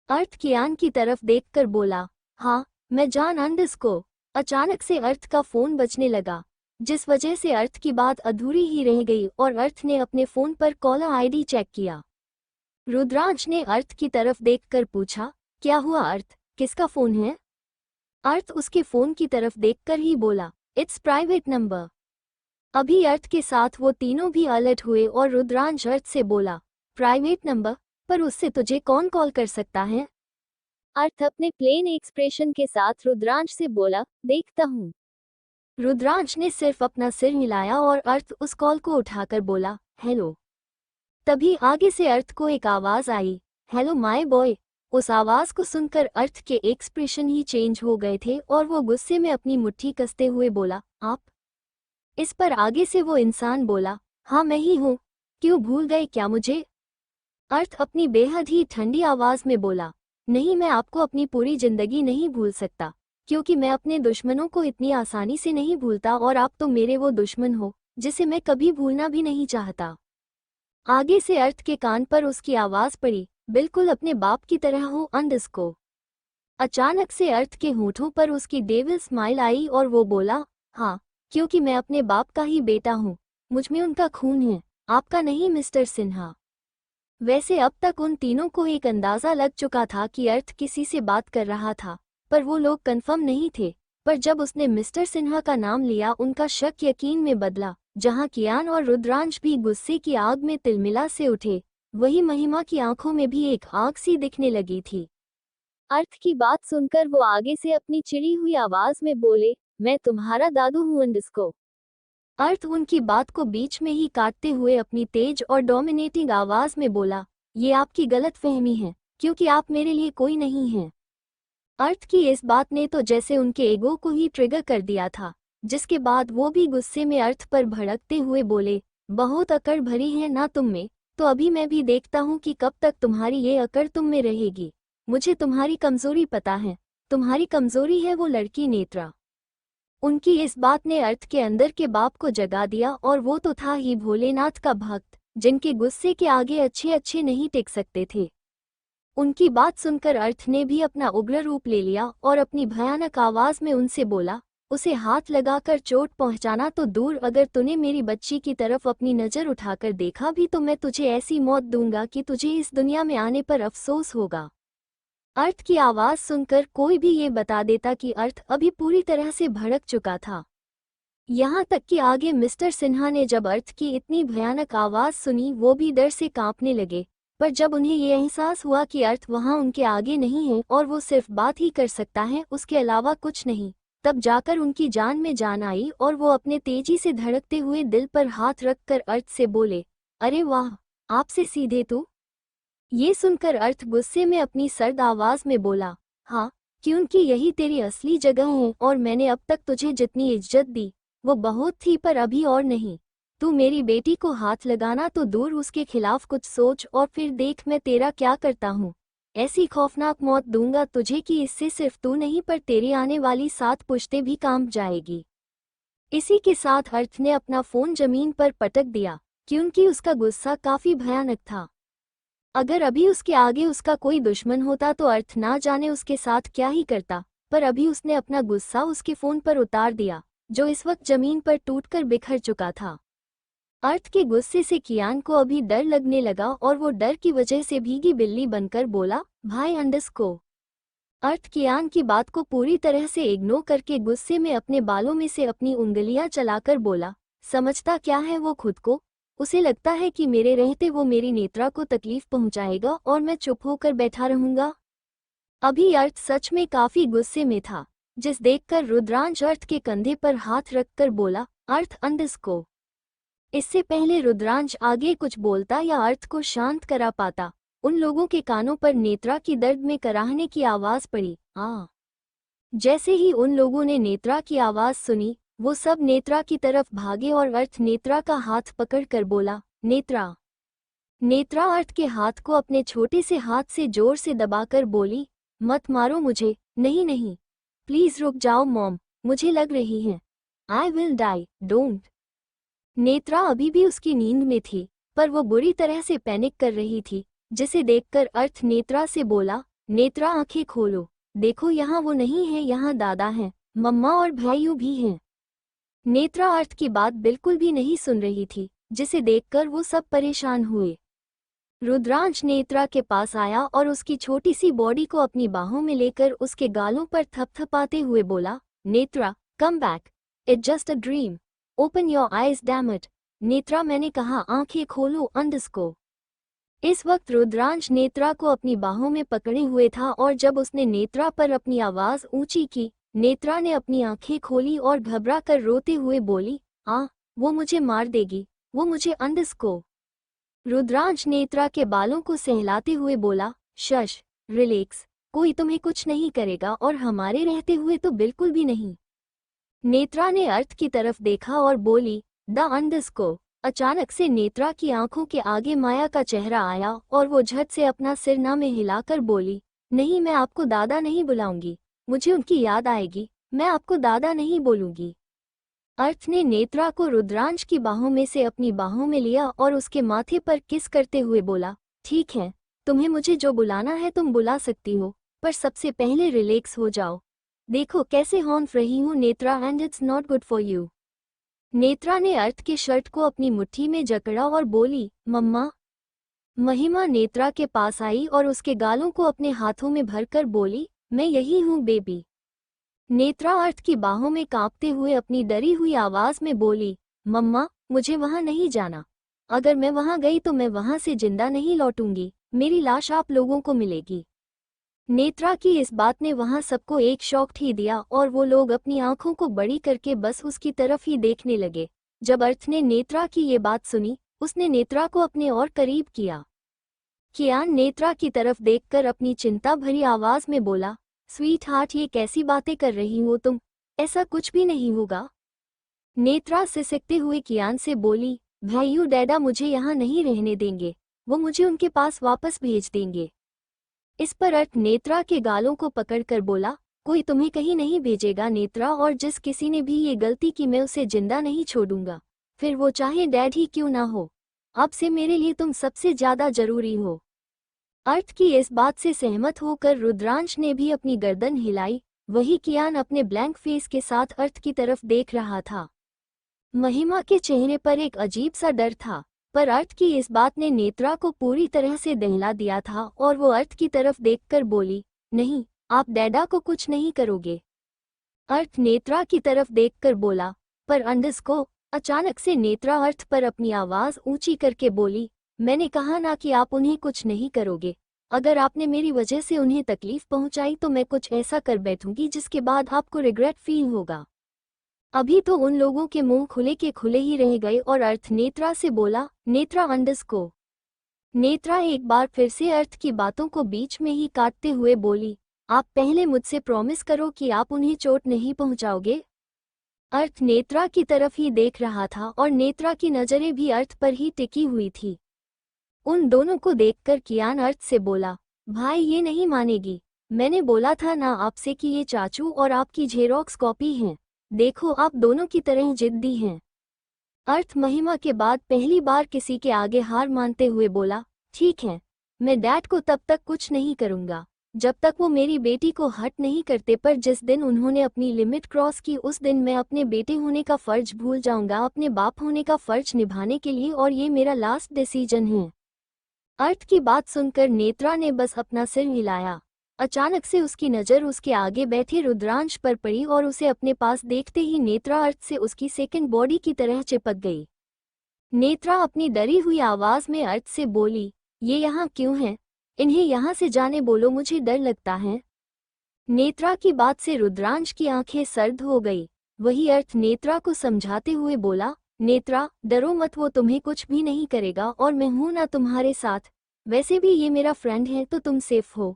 अर्थ कियान की तरफ देखकर बोला, हाँ मैं जान अंडरस्को। अचानक से अर्थ का फोन बजने लगा जिस वजह से अर्थ की बात अधूरी ही रह गई और अर्थ ने अपने फोन पर कॉलर आईडी चेक किया। रुद्रांश ने अर्थ की तरफ देखकर पूछा, क्या हुआ अर्थ, किसका फोन है? अर्थ उसके फोन की तरफ देखकर ही बोला, इट्स प्राइवेट नंबर। अभी अर्थ के साथ वो तीनों भी अलर्ट हुए और रुद्रांश अर्थ से बोला, प्राइवेट नंबर, पर उससे तुझे कौन कॉल कर सकता है? अर्थ अपने प्लेन एक्सप्रेशन के साथ रुद्रांश से बोला, देखता हूँ। रुद्रांश ने सिर्फ अपना सिर हिलाया और अर्थ उस कॉल को उठाकर बोला, हेलो। तभी आगे से अर्थ को एक आवाज आई, हेलो माय बॉय, उस आवाज को सुनकर अर्थ के एक्सप्रेशन ही चेंज हो गए थे और वो गुस्से में अपनी मुट्ठी कसते हुए बोला, आप? इस पर आगे से वो इंसान बोला, हाँ मैं ही हूँ, क्यों भूल गए क्या मुझे? अर्थ अपनी बेहद ही ठंडी आवाज में बोला, नहीं मैं आपको अपनी पूरी जिंदगी नहीं भूल सकता, क्योंकि मैं अपने दुश्मनों को इतनी आसानी से नहीं भूलता और आप तो मेरे वो दुश्मन हो जिसे मैं कभी भूलना भी नहीं चाहता। आगे से अर्थ के कान पर उसकी आवाज पड़ी, बिल्कुल अपने बाप की तरह हो अंडरस्को। अचानक से अर्थ के होठों पर उसकी डेविल स्माइल आई और वो बोला, हाँ, क्योंकि मैं अपने बाप का ही बेटा हूँ, मुझमें उनका खून है, आपका नहीं मिस्टर सिन्हा। वैसे अब तक उन तीनों को एक अंदाजा लग चुका था कि अर्थ किसी से बात कर रहा था, पर वो लोग कंफर्म नहीं थे। पर जब उसने मिस्टर सिन्हा का नाम लिया उनका शक यकीन में बदला। जहां कियान और रुद्रांश भी गुस्से की आग में तिलमिला से उठे, वही महिमा की आंखों में भी एक आग सी दिखने लगी थी। अर्थ की बात सुनकर वो आगे से अपनी चिड़ी हुई आवाज में बोले, मैं तुम्हारा दादू हूँ अंडस्को। अर्थ उनकी बात को बीच में ही काटते हुए अपनी तेज और डोमिनेटिंग आवाज में बोला, ये आपकी गलतफहमी है, क्योंकि आप मेरे लिए कोई नहीं हैं। अर्थ की इस बात ने तो जैसे उनके ईगो को ही ट्रिगर कर दिया था, जिसके बाद वो भी गुस्से में अर्थ पर भड़कते हुए बोले, बहुत अकड़ भरी है ना तुम में, तो अभी मैं भी देखता हूँ कि कब तक तुम्हारी ये अकड़ तुम में रहेगी। मुझे तुम्हारी कमजोरी पता है, तुम्हारी कमजोरी है वो लड़की नेत्रा। उनकी इस बात ने अर्थ के अंदर के बाप को जगा दिया और वो तो था ही भोलेनाथ का भक्त, जिनके गुस्से के आगे अच्छे अच्छे नहीं टिक सकते थे। उनकी बात सुनकर अर्थ ने भी अपना उग्र रूप ले लिया और अपनी भयानक आवाज में उनसे बोला, उसे हाथ लगाकर चोट पहुंचाना तो दूर, अगर तूने मेरी बच्ची की तरफ अपनी नजर उठाकर देखा भी तो मैं तुझे ऐसी मौत दूंगा कि तुझे इस दुनिया में आने पर अफसोस होगा। अर्थ की आवाज सुनकर कोई भी ये बता देता कि अर्थ अभी पूरी तरह से भड़क चुका था। यहाँ तक कि आगे मिस्टर सिन्हा ने जब अर्थ की इतनी भयानक आवाज सुनी वो भी डर से कांपने लगे। पर जब उन्हें ये एहसास हुआ कि अर्थ वहाँ उनके आगे नहीं है और वो सिर्फ बात ही कर सकता है, उसके अलावा कुछ नहीं, तब जाकर उनकी जान में जान आई और वो अपने तेजी से धड़कते हुए दिल पर हाथ रखकर अर्थ से बोले, अरे वाह, आपसे सीधे तू? ये सुनकर अर्थ गुस्से में अपनी सर्द आवाज में बोला, हाँ, क्योंकि यही तेरी असली जगह है और मैंने अब तक तुझे जितनी इज्जत दी वो बहुत थी, पर अभी और नहीं। तू मेरी बेटी को हाथ लगाना तो दूर, उसके खिलाफ कुछ सोच और फिर देख मैं तेरा क्या करता हूँ। ऐसी खौफनाक मौत दूंगा तुझे कि इससे सिर्फ तू नहीं पर तेरी आने वाली 7 पुश्तें भी कांप जाएगी। इसी के साथ अर्थ ने अपना फोन जमीन पर पटक दिया, क्योंकि उसका गुस्सा काफी भयानक था। अगर अभी उसके आगे उसका कोई दुश्मन होता तो अर्थ ना जाने उसके साथ क्या ही करता, पर अभी उसने अपना गुस्सा उसके फोन पर उतार दिया, जो इस वक्त जमीन पर टूटकर बिखर चुका था। अर्थ के गुस्से से कियान को अभी डर लगने लगा और वो डर की वजह से भीगी बिल्ली बनकर बोला, भाई अंडस्को। अर्थ कियान की बात को पूरी तरह से इग्नोर करके गुस्से में अपने बालों में से अपनी उंगलियां चलाकर बोला, समझता क्या है वो खुद को? उसे लगता है कि मेरे रहते वो मेरी नेत्रा को तकलीफ पहुंचाएगा और मैं चुप होकर बैठा रहूंगा। अभी अर्थ सच में काफी गुस्से में था, जिस देखकर रुद्रांश अर्थ के कंधे पर हाथ रखकर बोला, अर्थ अंडस्को। इससे पहले रुद्रांश आगे कुछ बोलता या अर्थ को शांत करा पाता, उन लोगों के कानों पर नेत्रा की दर्द में कराहने की आवाज पड़ी। जैसे ही उन लोगों ने नेत्रा की आवाज सुनी, वो सब नेत्रा की तरफ भागे और अर्थ नेत्रा का हाथ पकड़कर बोला, नेत्रा। नेत्रा अर्थ के हाथ को अपने छोटे से हाथ से जोर से दबाकर बोली, मत मारो मुझे, नहीं नहीं, प्लीज रुक जाओ मॉम, मुझे लग रही है, I will die, don't. Netra अभी भी उसकी नींद में थी, पर वो बुरी तरह से पैनिक कर रही थी, जिसे देखकर अर्थ नेत्रा से बोला, नेत्रा आंखें खोलो, देखो यहाँ वो नहीं है, यहाँ दादा हैं, मम्मा और भाइयों भी हैं। नेत्रा अर्थ की बात बिल्कुल भी नहीं सुन रही थी, जिसे देखकर वो सब परेशान हुए। रुद्रांश नेत्रा के पास आया और उसकी छोटी सी बॉडी को अपनी बाहों में लेकर उसके गालों पर थपथपाते हुए बोला, Netra, come back, it's just a dream, open your eyes damn it. Netra, मैंने कहा आंखें खोलो अंडस्को। इस वक्त रुद्रांश नेत्रा को अपनी बाहों में पकड़े हुए था और जब उसने नेत्रा पर अपनी आवाज ऊंची की, नेत्रा ने अपनी आंखें खोली और घबरा कर रोते हुए बोली, वो मुझे मार देगी, वो मुझे अंडस्को। रुद्रांश नेत्रा के बालों को सहलाते हुए बोला, शश, रिलैक्स, कोई तुम्हें कुछ नहीं करेगा और हमारे रहते हुए तो बिल्कुल भी नहीं। नेत्रा ने अर्थ की तरफ देखा और बोली, द अंडरस्को। अचानक से नेत्रा की आंखों के आगे माया का चेहरा आया और वो झट से अपना सिर में हिलाकर बोली, नहीं, मैं आपको दादा नहीं बुलाऊंगी, मुझे उनकी याद आएगी, मैं आपको दादा नहीं बोलूंगी। अर्थ ने नेत्रा को रुद्रांश की बाहों में से अपनी बाहों में लिया और उसके माथे पर किस करते हुए बोला, ठीक है, तुम्हें मुझे जो बुलाना है तुम बुला सकती हो, पर सबसे पहले रिलैक्स हो जाओ। देखो कैसे हॉन्फ रही हूँ Netra, and it's not good for you. Netra ने अर्थ के शर्ट को अपनी मुट्ठी में जकड़ा और बोली, मम्मा। महिमा नेत्रा के पास आई और उसके गालों को अपने हाथों में भरकर बोली, मैं यही हूँ बेबी। नेत्रा अर्थ की बाहों में कांपते हुए अपनी डरी हुई आवाज में बोली, मम्मा, मुझे वहां नहीं जाना। अगर मैं वहां गई तो मैं वहां से जिंदा नहीं लौटूंगी, मेरी लाश आप लोगों को मिलेगी। नेत्रा की इस बात ने वहां सबको एक शॉक ही दिया और वो लोग अपनी आंखों को बड़ी करके बस उसकी तरफ ही देखने लगे। जब अर्थ ने नेत्रा की ये बात सुनी, उसने नेत्रा को अपने और करीब किया। कियान नेत्रा की तरफ देखकर अपनी चिंता भरी आवाज में बोला, स्वीट हार्ट, ये कैसी बातें कर रही हो तुम, ऐसा कुछ भी नहीं होगा। नेत्रा सिसकते हुए कियान से बोली, भाइयों, डैडा मुझे यहाँ नहीं रहने देंगे, वो मुझे उनके पास वापस भेज देंगे। इस पर अर्थ नेत्रा के गालों को पकड़कर बोला, कोई तुम्हें कहीं नहीं भेजेगा नेत्रा, और जिस किसी ने भी ये गलती की मैं उसे जिंदा नहीं छोड़ूंगा, फिर वो चाहे डैड ही क्यों ना हो। अब से मेरे लिए तुम सबसे ज्यादा जरूरी हो। अर्थ की इस बात से सहमत होकर रुद्रांश ने भी अपनी गर्दन हिलाई। वही कियान अपने ब्लैंक फेस के साथ अर्थ की तरफ देख रहा था। महिमा के चेहरे पर एक अजीब सा डर था, पर अर्थ की इस बात ने नेत्रा को पूरी तरह से दहला दिया था और वो अर्थ की तरफ देखकर बोली, नहीं, आप डैडा को कुछ नहीं करोगे। अर्थ नेत्रा की तरफ देखकर बोला, पर अंडरस्को। अचानक से नेत्रा अर्थ पर अपनी आवाज ऊंची करके बोली, मैंने कहा ना कि आप उन्हें कुछ नहीं करोगे। अगर आपने मेरी वजह से उन्हें तकलीफ पहुंचाई तो मैं कुछ ऐसा कर बैठूंगी जिसके बाद आपको रिग्रेट फील होगा। अभी तो उन लोगों के मुंह खुले के खुले ही रह गए और अर्थ नेत्रा से बोला, नेत्रा अंडरस्को। नेत्रा एक बार फिर से अर्थ की बातों को बीच में ही काटते हुए बोली, आप पहले मुझसे प्रॉमिस करो कि आप उन्हें चोट नहीं पहुंचाओगे। अर्थ नेत्रा की तरफ ही देख रहा था और नेत्रा की नजरें भी अर्थ पर ही टिकी हुई थी। उन दोनों को देखकर कियान अर्थ से बोला, भाई ये नहीं मानेगी, मैंने बोला था ना आपसे कि ये चाचू और आपकी जेरोक्स कॉपी हैं। देखो आप दोनों की तरह जिद्दी हैं। अर्थ महिमा के बाद पहली बार किसी के आगे हार मानते हुए बोला, ठीक है, मैं डैड को तब तक कुछ नहीं करूंगा जब तक वो मेरी बेटी को हर्ट नहीं करते, पर जिस दिन उन्होंने अपनी लिमिट क्रॉस की उस दिन मैं अपने बेटे होने का फर्ज भूल जाऊंगा, अपने बाप होने का फर्ज निभाने के लिए, और ये मेरा लास्ट डिसीजन है। अर्थ की बात सुनकर नेत्रा ने बस अपना सिर हिलाया। अचानक से उसकी नज़र उसके आगे बैठे रुद्रांश पर पड़ी और उसे अपने पास देखते ही नेत्रा अर्थ से उसकी सेकंड बॉडी की तरह चिपक गई। नेत्रा अपनी डरी हुई आवाज में अर्थ से बोली, ये यहाँ क्यों हैं? इन्हें यहाँ से जाने बोलो, मुझे डर लगता है। नेत्रा की बात से रुद्रांश की आंखें सर्द हो गई। वही अर्थ नेत्रा को समझाते हुए बोला, नेत्रा डरो मत, वो तुम्हें कुछ भी नहीं करेगा और मैं हूं ना तुम्हारे साथ। वैसे भी ये मेरा फ्रेंड है तो तुम सेफ हो।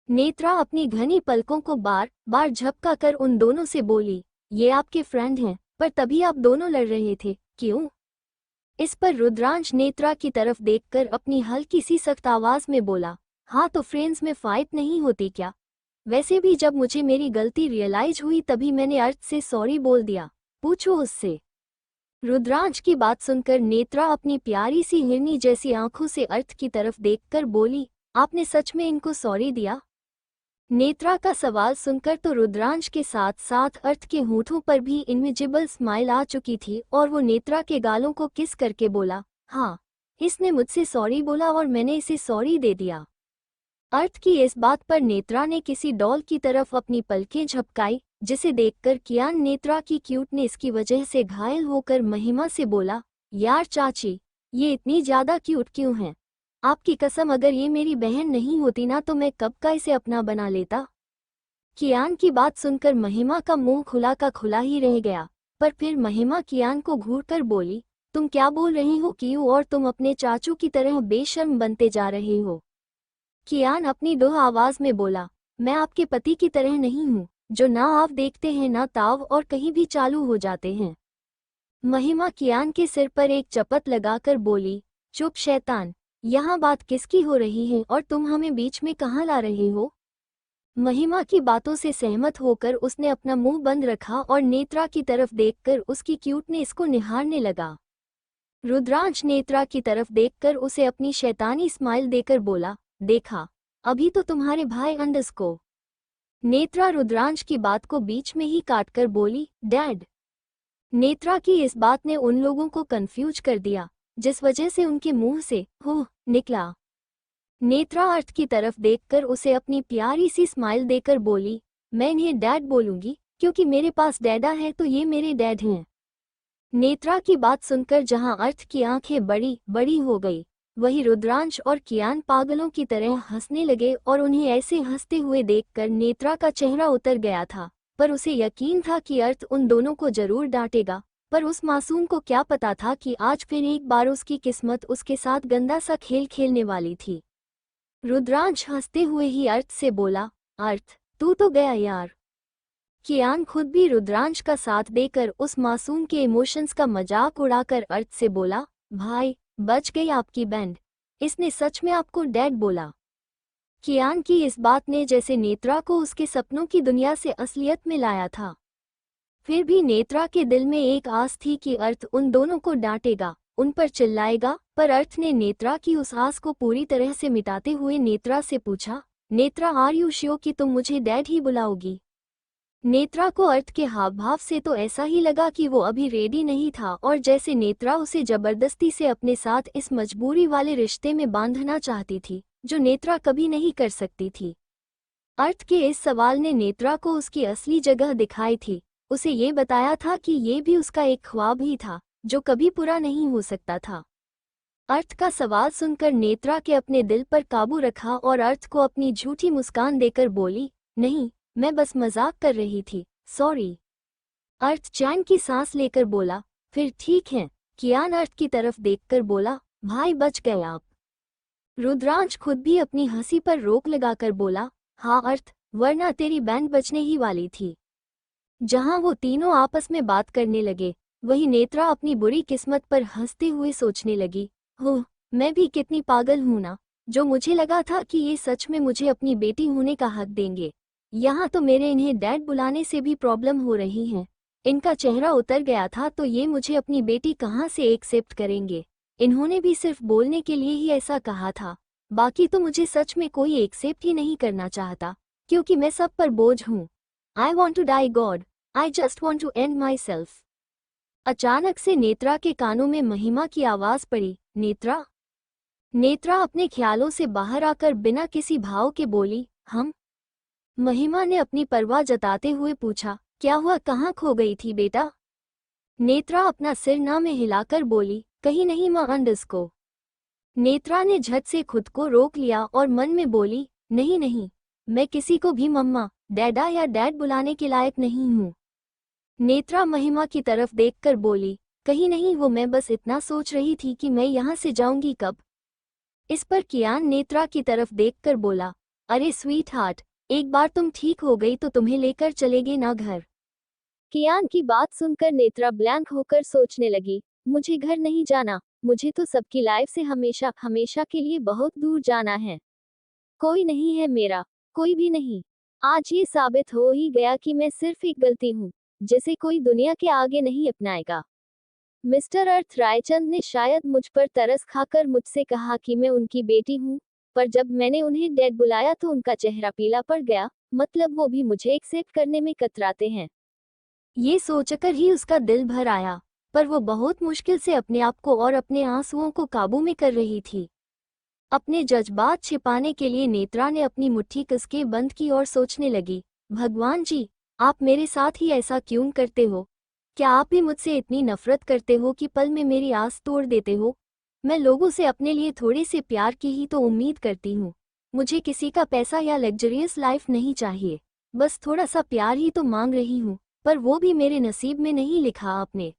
नेत्रा अपनी घनी पलकों को बार बार झपका कर उन दोनों से बोली, ये आपके फ्रेंड हैं, पर तभी आप दोनों लड़ रहे थे, क्यों? इस पर रुद्रांश नेत्रा की तरफ देखकर अपनी हल्की सी सख्त आवाज में बोला, हाँ तो फ्रेंड्स में फाइट नहीं होती क्या? वैसे भी जब मुझे मेरी गलती रियलाइज हुई तभी मैंने अर्थ से सॉरी बोल दिया, पूछो उससे। रुद्रांश की बात सुनकर नेत्रा अपनी प्यारी सी हिरनी जैसी आंखों से अर्थ की तरफ देखकर बोली, आपने सच में इनको सॉरी दिया? नेत्रा का सवाल सुनकर तो रुद्रांश के साथ साथ अर्थ के होठों पर भी इनविजिबल स्माइल आ चुकी थी और वो नेत्रा के गालों को किस करके बोला, हाँ, इसने मुझसे सॉरी बोला और मैंने इसे सॉरी दे दिया। अर्थ की इस बात पर नेत्रा ने किसी डॉल की तरफ अपनी पलकें झपकाई, जिसे देखकर कियान नेत्रा की क्यूटनेस की वजह से घायल होकर महिमा से बोला, यार चाची, ये इतनी ज्यादा क्यूट क्यों हैं? आपकी कसम, अगर ये मेरी बहन नहीं होती ना तो मैं कब का इसे अपना बना लेता। कियान की बात सुनकर महिमा का मुंह खुला का खुला ही रह गया, पर फिर महिमा कियान को घूरकर बोली, तुम क्या बोल रही हो कियू, और तुम अपने चाचू की तरह बेशर्म बनते जा रहे हो। कियान अपनी डोह आवाज में बोला, मैं आपके पति की तरह नहीं हूँ, जो ना आप देखते हैं ना ताव और कहीं भी चालू हो जाते हैं। महिमा कियान के सिर पर एक चपत लगाकर बोली, चुप शैतान, यहाँ बात किसकी हो रही है और तुम हमें बीच में कहाँ ला रहे हो? महिमा की बातों से सहमत होकर उसने अपना मुंह बंद रखा और नेत्रा की तरफ देखकर उसकी क्यूटनेस को निहारने लगा। रुद्रांश नेत्रा की तरफ देखकर उसे अपनी शैतानी स्माइल देकर बोला, देखा, अभी तो तुम्हारे भाई अंडस को। नेत्रा रुद्रांश की बात को बीच में ही काटकर बोली, डैड। नेत्रा की इस बात ने उन लोगों को कंफ्यूज कर दिया, जिस वजह से उनके मुंह से हो निकला। नेत्रा अर्थ की तरफ देखकर उसे अपनी प्यारी सी स्माइल देकर बोली, मैं इन्हें डैड बोलूंगी, क्योंकि मेरे पास डैडा है तो ये मेरे डैड हैं। नेत्रा की बात सुनकर जहां अर्थ की आंखें बड़ी बड़ी हो गई, वहीं रुद्रांश और कियान पागलों की तरह हंसने लगे और उन्हें ऐसे हंसते हुए देखकर नेत्रा का चेहरा उतर गया था। पर उसे यकीन था कि अर्थ उन दोनों को जरूर डांटेगा, पर उस मासूम को क्या पता था कि आज फिर एक बार उसकी किस्मत उसके साथ गंदा सा खेल खेलने वाली थी। रुद्रांश हंसते हुए ही अर्थ से बोला, अर्थ, तू तो गया यार। कियान खुद भी रुद्रांश का साथ देकर उस मासूम के इमोशंस का मजाक उड़ाकर अर्थ से बोला, भाई, बच गई आपकी बैंड, इसने सच में आपको डैड बोला। कियान की इस बात ने जैसे नेत्रा को उसके सपनों की दुनिया से असलियत में लाया था। फिर भी नेत्रा के दिल में एक आस थी कि अर्थ उन दोनों को डांटेगा, उन पर चिल्लाएगा, पर अर्थ ने नेत्रा की उस आस को पूरी तरह से मिटाते हुए नेत्रा से पूछा, नेत्रा, आर यू श्योर कि तुम मुझे डैड ही बुलाओगी? नेत्रा को अर्थ के हाव भाव से तो ऐसा ही लगा कि वो अभी रेडी नहीं था और जैसे नेत्रा उसे जबरदस्ती से अपने साथ इस मजबूरी वाले रिश्ते में बांधना चाहती थी, जो नेत्रा कभी नहीं कर सकती थी। अर्थ के इस सवाल ने नेत्रा को उसकी असली जगह दिखाई थी, उसे ये बताया था कि ये भी उसका एक ख्वाब ही था, जो कभी पूरा नहीं हो सकता था। अर्थ का सवाल सुनकर नेत्रा के अपने दिल पर काबू रखा और अर्थ को अपनी झूठी मुस्कान देकर बोली, नहीं, मैं बस मजाक कर रही थी, सॉरी। अर्थ चैन की सांस लेकर बोला, फिर ठीक है। कियान अर्थ की तरफ देखकर बोला, भाई, बच गए आप। रुद्रांश खुद भी अपनी हंसी पर रोक लगाकर बोला, हाँ अर्थ, वरना तेरी बैंड बचने ही वाली थी। जहां वो तीनों आपस में बात करने लगे, वहीं नेत्रा अपनी बुरी किस्मत पर हंसते हुए सोचने लगी, हो, मैं भी कितनी पागल हूं ना, जो मुझे लगा था कि ये सच में मुझे अपनी बेटी होने का हक देंगे, यहाँ तो मेरे इन्हें डैड बुलाने से भी प्रॉब्लम हो रही है। इनका चेहरा उतर गया था तो ये मुझे अपनी बेटी कहाँ से एक्सेप्ट करेंगे? इन्होंने भी सिर्फ बोलने के लिए ही ऐसा कहा था, बाकी तो मुझे सच में कोई एक्सेप्ट ही नहीं करना चाहता, क्योंकि मैं सब पर बोझ हूँ। I want to die God, I just want to end myself. अचानक से नेत्रा के कानों में महिमा की आवाज पड़ी, नेत्रा। नेत्रा अपने ख्यालों से बाहर आकर बिना किसी भाव के बोली, हम। महिमा ने अपनी परवाह जताते हुए पूछा, क्या हुआ, कहाँ खो गई थी बेटा? नेत्रा अपना सिर ना में हिलाकर बोली, कहीं नहीं मां, अंडस को। नेत्रा ने झट से खुद को रोक लिया और मन में बोली, नहीं नहीं, मैं किसी को भी मम्मा, डैडा या डैड बुलाने के लायक नहीं हूँ। नेत्रा महिमा की तरफ देखकर बोली, कहीं नहीं, वो मैं बस इतना सोच रही थी कि मैं यहाँ से जाऊंगी कब। इस पर कियान नेत्रा की तरफ देखकर बोला, अरे स्वीट हार्ट, एक बार तुम ठीक हो गई तो तुम्हें लेकर चलेंगे ना घर। कियान की बात सुनकर नेत्रा ब्लैंक होकर सोचने लगी, मुझे घर नहीं जाना, मुझे तो सबकी लाइफ से हमेशा हमेशा के लिए बहुत दूर जाना है। कोई नहीं है मेरा, कोई भी नहीं। आज ये साबित हो ही गया कि मैं सिर्फ एक गलती हूँ, जिसे कोई दुनिया के आगे नहीं अपनाएगा। मिस्टर अर्थ रायचंद ने शायद मुझ पर तरस खाकर मुझसे कहा कि मैं उनकी बेटी हूँ, पर जब मैंने उन्हें डैड बुलाया तो उनका चेहरा पीला पड़ गया, मतलब वो भी मुझे एक्सेप्ट करने में कतराते हैं। ये सोचकर ही उसका दिल भर आया, पर वो बहुत मुश्किल से अपने आप को और अपने आंसुओं को काबू में कर रही थी। अपने जज्बात छिपाने के लिए नेत्रा ने अपनी मुट्ठी कसके बंद की और सोचने लगी, भगवान जी, आप मेरे साथ ही ऐसा क्यों करते हो? क्या आप भी मुझसे इतनी नफरत करते हो कि पल में मेरी आस तोड़ देते हो? मैं लोगों से अपने लिए थोड़े से प्यार की ही तो उम्मीद करती हूँ। मुझे किसी का पैसा या लग्जरियस लाइफ नहीं चाहिए, बस थोड़ा सा प्यार ही तो मांग रही हूँ, पर वो भी मेरे नसीब में नहीं लिखा आपने।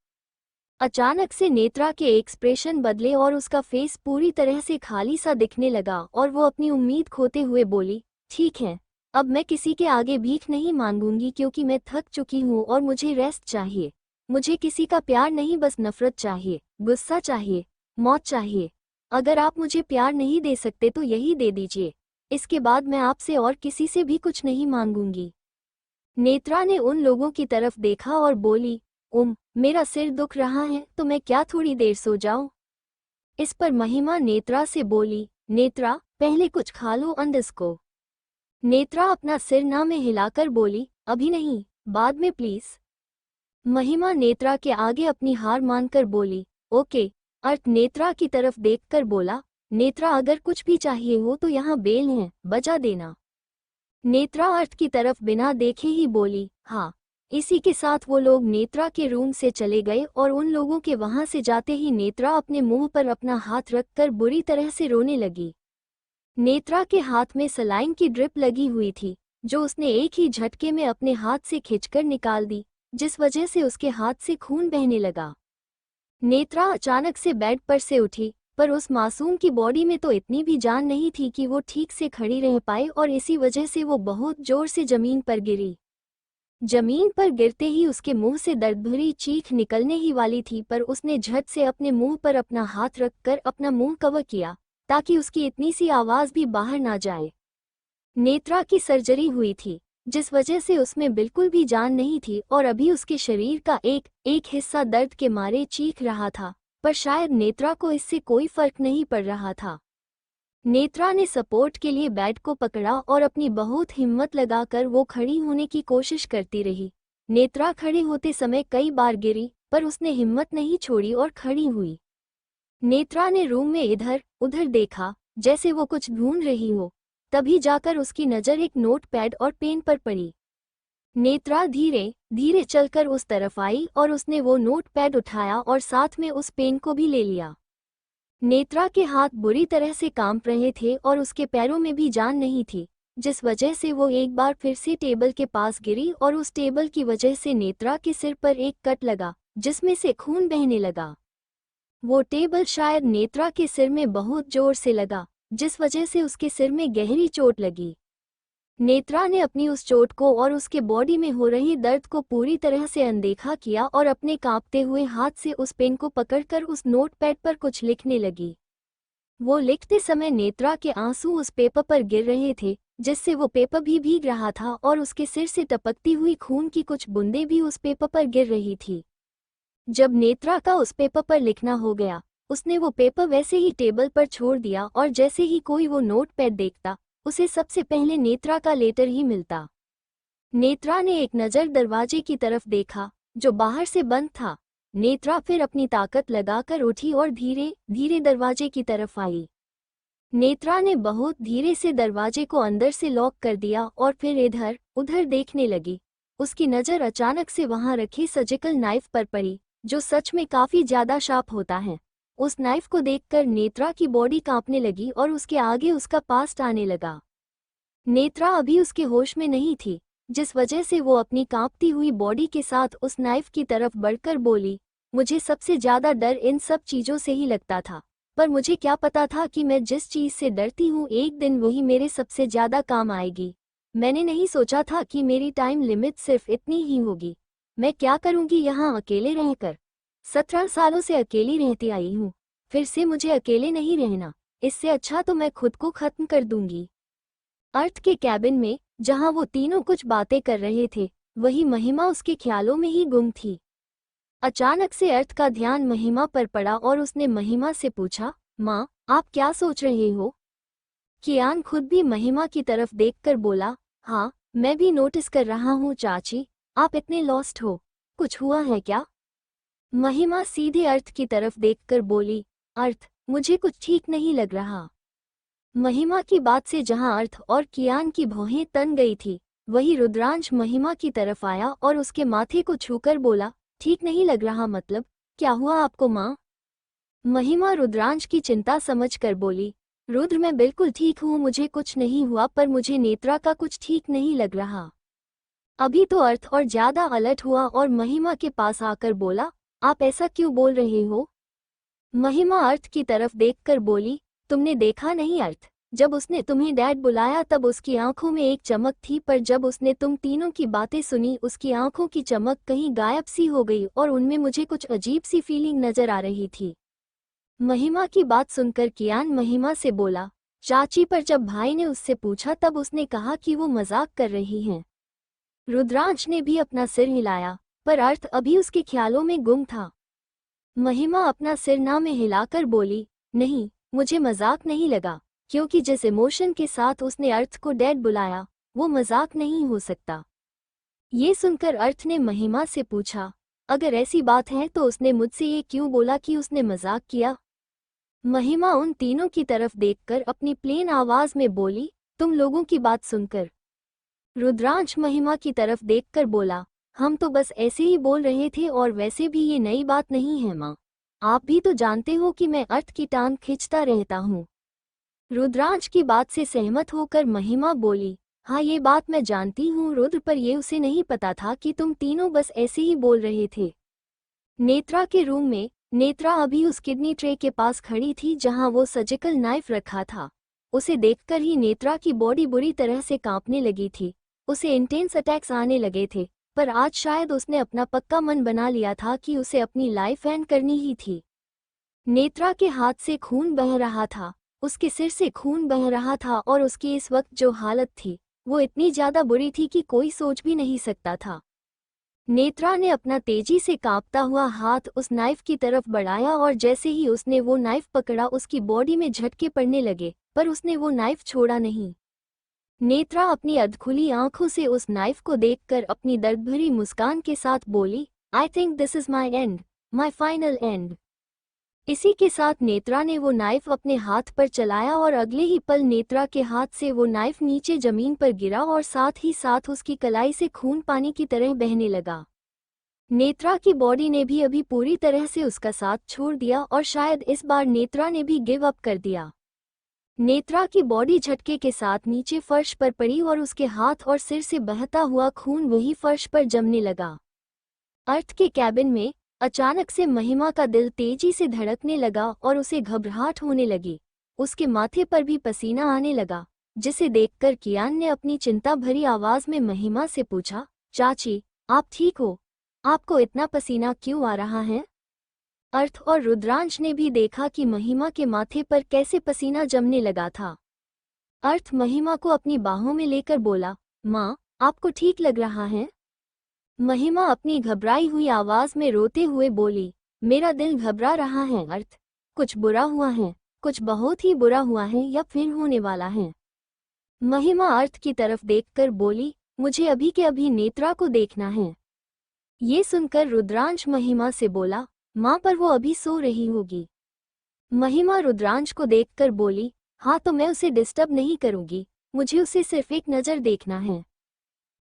अचानक से नेत्रा के एक्सप्रेशन बदले और उसका फेस पूरी तरह से खाली सा दिखने लगा और वो अपनी उम्मीद खोते हुए बोली, ठीक है, अब मैं किसी के आगे भीख नहीं मांगूंगी क्योंकि मैं थक चुकी हूँ और मुझे रेस्ट चाहिए। मुझे किसी का प्यार नहीं, बस नफरत चाहिए, गुस्सा चाहिए, मौत चाहिए। अगर आप मुझे प्यार नहीं दे सकते तो यही दे दीजिए। इसके बाद मैं आपसे और किसी से भी कुछ नहीं मांगूंगी। नेत्रा ने उन लोगों की तरफ देखा और बोली, मेरा सिर दुख रहा है तो मैं क्या थोड़ी देर सो जाऊं? इस पर महिमा नेत्रा से बोली, नेत्रा पहले कुछ खा लो अंदस को। नेत्रा अपना सिर ना में हिलाकर बोली, अभी नहीं, बाद में प्लीज। महिमा नेत्रा के आगे अपनी हार मानकर बोली, ओके। अर्थ नेत्रा की तरफ देखकर बोला, नेत्रा अगर कुछ भी चाहिए हो तो यहाँ बेल है, बजा देना। नेत्रा अर्थ की तरफ बिना देखे ही बोली, हाँ। इसी के साथ वो लोग नेत्रा के रूम से चले गए और उन लोगों के वहां से जाते ही नेत्रा अपने मुंह पर अपना हाथ रखकर बुरी तरह से रोने लगी। नेत्रा के हाथ में सलाइन की ड्रिप लगी हुई थी, जो उसने एक ही झटके में अपने हाथ से खींचकर निकाल दी, जिस वजह से उसके हाथ से खून बहने लगा। नेत्रा अचानक से बेड पर से उठी, पर उस मासूम की बॉडी में तो इतनी भी जान नहीं थी कि वो ठीक से खड़ी रह पाए और इसी वजह से वो बहुत जोर से जमीन पर गिरी। जमीन पर गिरते ही उसके मुंह से दर्दभरी चीख निकलने ही वाली थी, पर उसने झट से अपने मुंह पर अपना हाथ रखकर अपना मुंह कवर किया ताकि उसकी इतनी सी आवाज भी बाहर ना जाए। नेत्रा की सर्जरी हुई थी, जिस वजह से उसमें बिल्कुल भी जान नहीं थी और अभी उसके शरीर का एक एक हिस्सा दर्द के मारे चीख रहा था, पर शायद नेत्रा को इससे कोई फर्क नहीं पड़ रहा था। नेत्रा ने सपोर्ट के लिए बेड को पकड़ा और अपनी बहुत हिम्मत लगाकर वो खड़ी होने की कोशिश करती रही। नेत्रा खड़े होते समय कई बार गिरी, पर उसने हिम्मत नहीं छोड़ी और खड़ी हुई। नेत्रा ने रूम में इधर उधर देखा, जैसे वो कुछ ढूंढ रही हो। तभी जाकर उसकी नज़र एक नोटपैड और पेन पर पड़ी। नेत्रा धीरे धीरे चलकर उस तरफ आई और उसने वो नोटपैड उठाया और साथ में उस पेन को भी ले लिया। नेत्रा के हाथ बुरी तरह से कांप रहे थे और उसके पैरों में भी जान नहीं थी, जिस वजह से वो एक बार फिर से टेबल के पास गिरी और उस टेबल की वजह से नेत्रा के सिर पर एक कट लगा, जिसमें से खून बहने लगा। वो टेबल शायद नेत्रा के सिर में बहुत जोर से लगा, जिस वजह से उसके सिर में गहरी चोट लगी। नेत्रा ने अपनी उस चोट को और उसके बॉडी में हो रही दर्द को पूरी तरह से अनदेखा किया और अपने कांपते हुए हाथ से उस पेन को पकड़कर उस नोटपैड पर कुछ लिखने लगी। वो लिखते समय नेत्रा के आंसू उस पेपर पर गिर रहे थे, जिससे वो पेपर भी भीग रहा था और उसके सिर से टपकती हुई खून की कुछ बूंदें भी उस पेपर पर गिर रही थी। जब नेत्रा का उस पेपर पर लिखना हो गया, उसने वो पेपर वैसे ही टेबल पर छोड़ दिया और जैसे ही कोई वो नोटपैड देखता, उसे सबसे पहले नेत्रा का लेटर ही मिलता। नेत्रा ने एक नज़र दरवाजे की तरफ देखा, जो बाहर से बंद था। नेत्रा फिर अपनी ताकत लगाकर उठी और धीरे धीरे दरवाजे की तरफ आई। नेत्रा ने बहुत धीरे से दरवाजे को अंदर से लॉक कर दिया और फिर इधर उधर देखने लगी। उसकी नज़र अचानक से वहां रखी सर्जिकल नाइफ पर पड़ी, जो सच में काफी ज्यादा शार्प होता है। उस नाइफ को देखकर नेत्रा की बॉडी कांपने लगी और उसके आगे उसका पास्ट आने लगा। नेत्रा अभी उसके होश में नहीं थी, जिस वजह से वो अपनी कांपती हुई बॉडी के साथ उस नाइफ की तरफ बढ़कर बोली, मुझे सबसे ज्यादा डर इन सब चीजों से ही लगता था, पर मुझे क्या पता था कि मैं जिस चीज से डरती हूँ एक दिन वही मेरे सबसे ज्यादा काम आएगी। मैंने नहीं सोचा था कि मेरी टाइम लिमिट सिर्फ इतनी ही होगी। मैं क्या करूँगी यहाँ अकेले रहकर? 17 सालों से अकेली रहती आई हूँ, फिर से मुझे अकेले नहीं रहना। इससे अच्छा तो मैं खुद को खत्म कर दूंगी। अर्थ के कैबिन में, जहां वो तीनों कुछ बातें कर रहे थे, वही महिमा उसके ख्यालों में ही गुम थी। अचानक से अर्थ का ध्यान महिमा पर पड़ा और उसने महिमा से पूछा, माँ, आप क्या सोच रहे हो? कियान खुद भी महिमा की तरफ देखकर बोला, हाँ, मैं भी नोटिस कर रहा हूँ चाची, आप इतने लॉस्ट हो। कुछ हुआ है क्या? महिमा सीधे अर्थ की तरफ देखकर बोली, अर्थ, मुझे कुछ ठीक नहीं लग रहा। महिमा की बात से जहां अर्थ और कियान की भौहें तन गई थी, वही रुद्रांश महिमा की तरफ आया और उसके माथे को छूकर बोला, ठीक नहीं लग रहा मतलब, क्या हुआ आपको माँ? महिमा रुद्रांश की चिंता समझकर बोली, रुद्र, मैं बिल्कुल ठीक हूँ, मुझे कुछ नहीं हुआ, पर मुझे नेत्रा का कुछ ठीक नहीं लग रहा। अभी तो अर्थ और ज्यादा अलर्ट हुआ और महिमा के पास आकर बोला, आप ऐसा क्यों बोल रहे हो? महिमा अर्थ की तरफ देखकर बोली, तुमने देखा नहीं अर्थ? जब उसने तुम्हें डैड बुलाया तब उसकी आंखों में एक चमक थी, पर जब उसने तुम तीनों की बातें सुनी उसकी आंखों की चमक कहीं गायब सी हो गई और उनमें मुझे कुछ अजीब सी फीलिंग नजर आ रही थी। महिमा की बात सुनकर कियान महिमा से बोला, चाची, पर जब भाई ने उससे पूछा तब उसने कहा कि वो मजाक कर रही हैं। रुद्रांश ने भी अपना सिर हिलाया, पर अर्थ अभी उसके ख्यालों में गुम था। महिमा अपना सिर ना में हिलाकर बोली, नहीं, मुझे मजाक नहीं लगा, क्योंकि जिस इमोशन के साथ उसने अर्थ को डैड बुलाया वो मजाक नहीं हो सकता। ये सुनकर अर्थ ने महिमा से पूछा, अगर ऐसी बात है तो उसने मुझसे ये क्यों बोला कि उसने मजाक किया? महिमा उन तीनों की तरफ देखकर अपनी प्लेन आवाज में बोली, तुम लोगों की बात सुनकर। रुद्रांश महिमा की तरफ देखकर बोला, हम तो बस ऐसे ही बोल रहे थे और वैसे भी ये नई बात नहीं है माँ। आप भी तो जानते हो कि मैं अर्थ की टांग खींचता रहता हूँ। रुद्रांश की बात से सहमत होकर महिमा बोली, हाँ ये बात मैं जानती हूँ रुद्र, पर ये उसे नहीं पता था कि तुम तीनों बस ऐसे ही बोल रहे थे। नेत्रा के रूम में नेत्रा अभी उस किडनी ट्रे के पास खड़ी थी जहां वो सर्जिकल नाइफ रखा था। उसे देखकर ही नेत्रा की बॉडी बुरी तरह से कांपने लगी थी। उसे इंटेंस अटैक्स आने लगे थे, पर आज शायद उसने अपना पक्का मन बना लिया था कि उसे अपनी लाइफ एंड करनी ही थी। नेत्रा के हाथ से खून बह रहा था, उसके सिर से खून बह रहा था और उसकी इस वक्त जो हालत थी वो इतनी ज्यादा बुरी थी कि कोई सोच भी नहीं सकता था। नेत्रा ने अपना तेजी से कांपता हुआ हाथ उस नाइफ की तरफ बढ़ाया और जैसे ही उसने वो नाइफ पकड़ा उसकी बॉडी में झटके पड़ने लगे, पर उसने वो नाइफ छोड़ा नहीं। नेत्रा अपनी अधखुली आंखों से उस नाइफ को देखकर अपनी दर्दभरी मुस्कान के साथ बोली, I think this is my and, my final and. इसी के साथ नेत्रा ने वो नाइफ अपने हाथ पर चलाया और अगले ही पल नेत्रा के हाथ से वो नाइफ नीचे जमीन पर गिरा और साथ ही साथ उसकी कलाई से खून पानी की तरह बहने लगा। नेत्रा की बॉडी ने भी अभी पूरी तरह से उसका साथ छोड़ दिया और शायद इस बार नेत्रा ने भी गिव अप कर दिया। नेत्रा की बॉडी झटके के साथ नीचे फर्श पर पड़ी और उसके हाथ और सिर से बहता हुआ खून वही फर्श पर जमने लगा। अर्थ के कैबिन में अचानक से महिमा का दिल तेजी से धड़कने लगा और उसे घबराहट होने लगी। उसके माथे पर भी पसीना आने लगा, जिसे देखकर कियान ने अपनी चिंता भरी आवाज में महिमा से पूछा, चाची, आप ठीक हो? आपको इतना पसीना क्यों आ रहा है? अर्थ और रुद्रांश ने भी देखा कि महिमा के माथे पर कैसे पसीना जमने लगा था। अर्थ महिमा को अपनी बाहों में लेकर बोला, माँ, आपको ठीक लग रहा है? महिमा अपनी घबराई हुई आवाज में रोते हुए बोली, मेरा दिल घबरा रहा है अर्थ। कुछ बुरा हुआ है, कुछ बहुत ही बुरा हुआ है या फिर होने वाला है। महिमा अर्थ की तरफ देखकर बोली, मुझे अभी के अभी नेत्रा को देखना है। ये सुनकर रुद्रांश महिमा से बोला, माँ, पर वो अभी सो रही होगी। महिमा रुद्रांश को देखकर बोली, हाँ तो मैं उसे डिस्टर्ब नहीं करूंगी, मुझे उसे सिर्फ एक नज़र देखना है।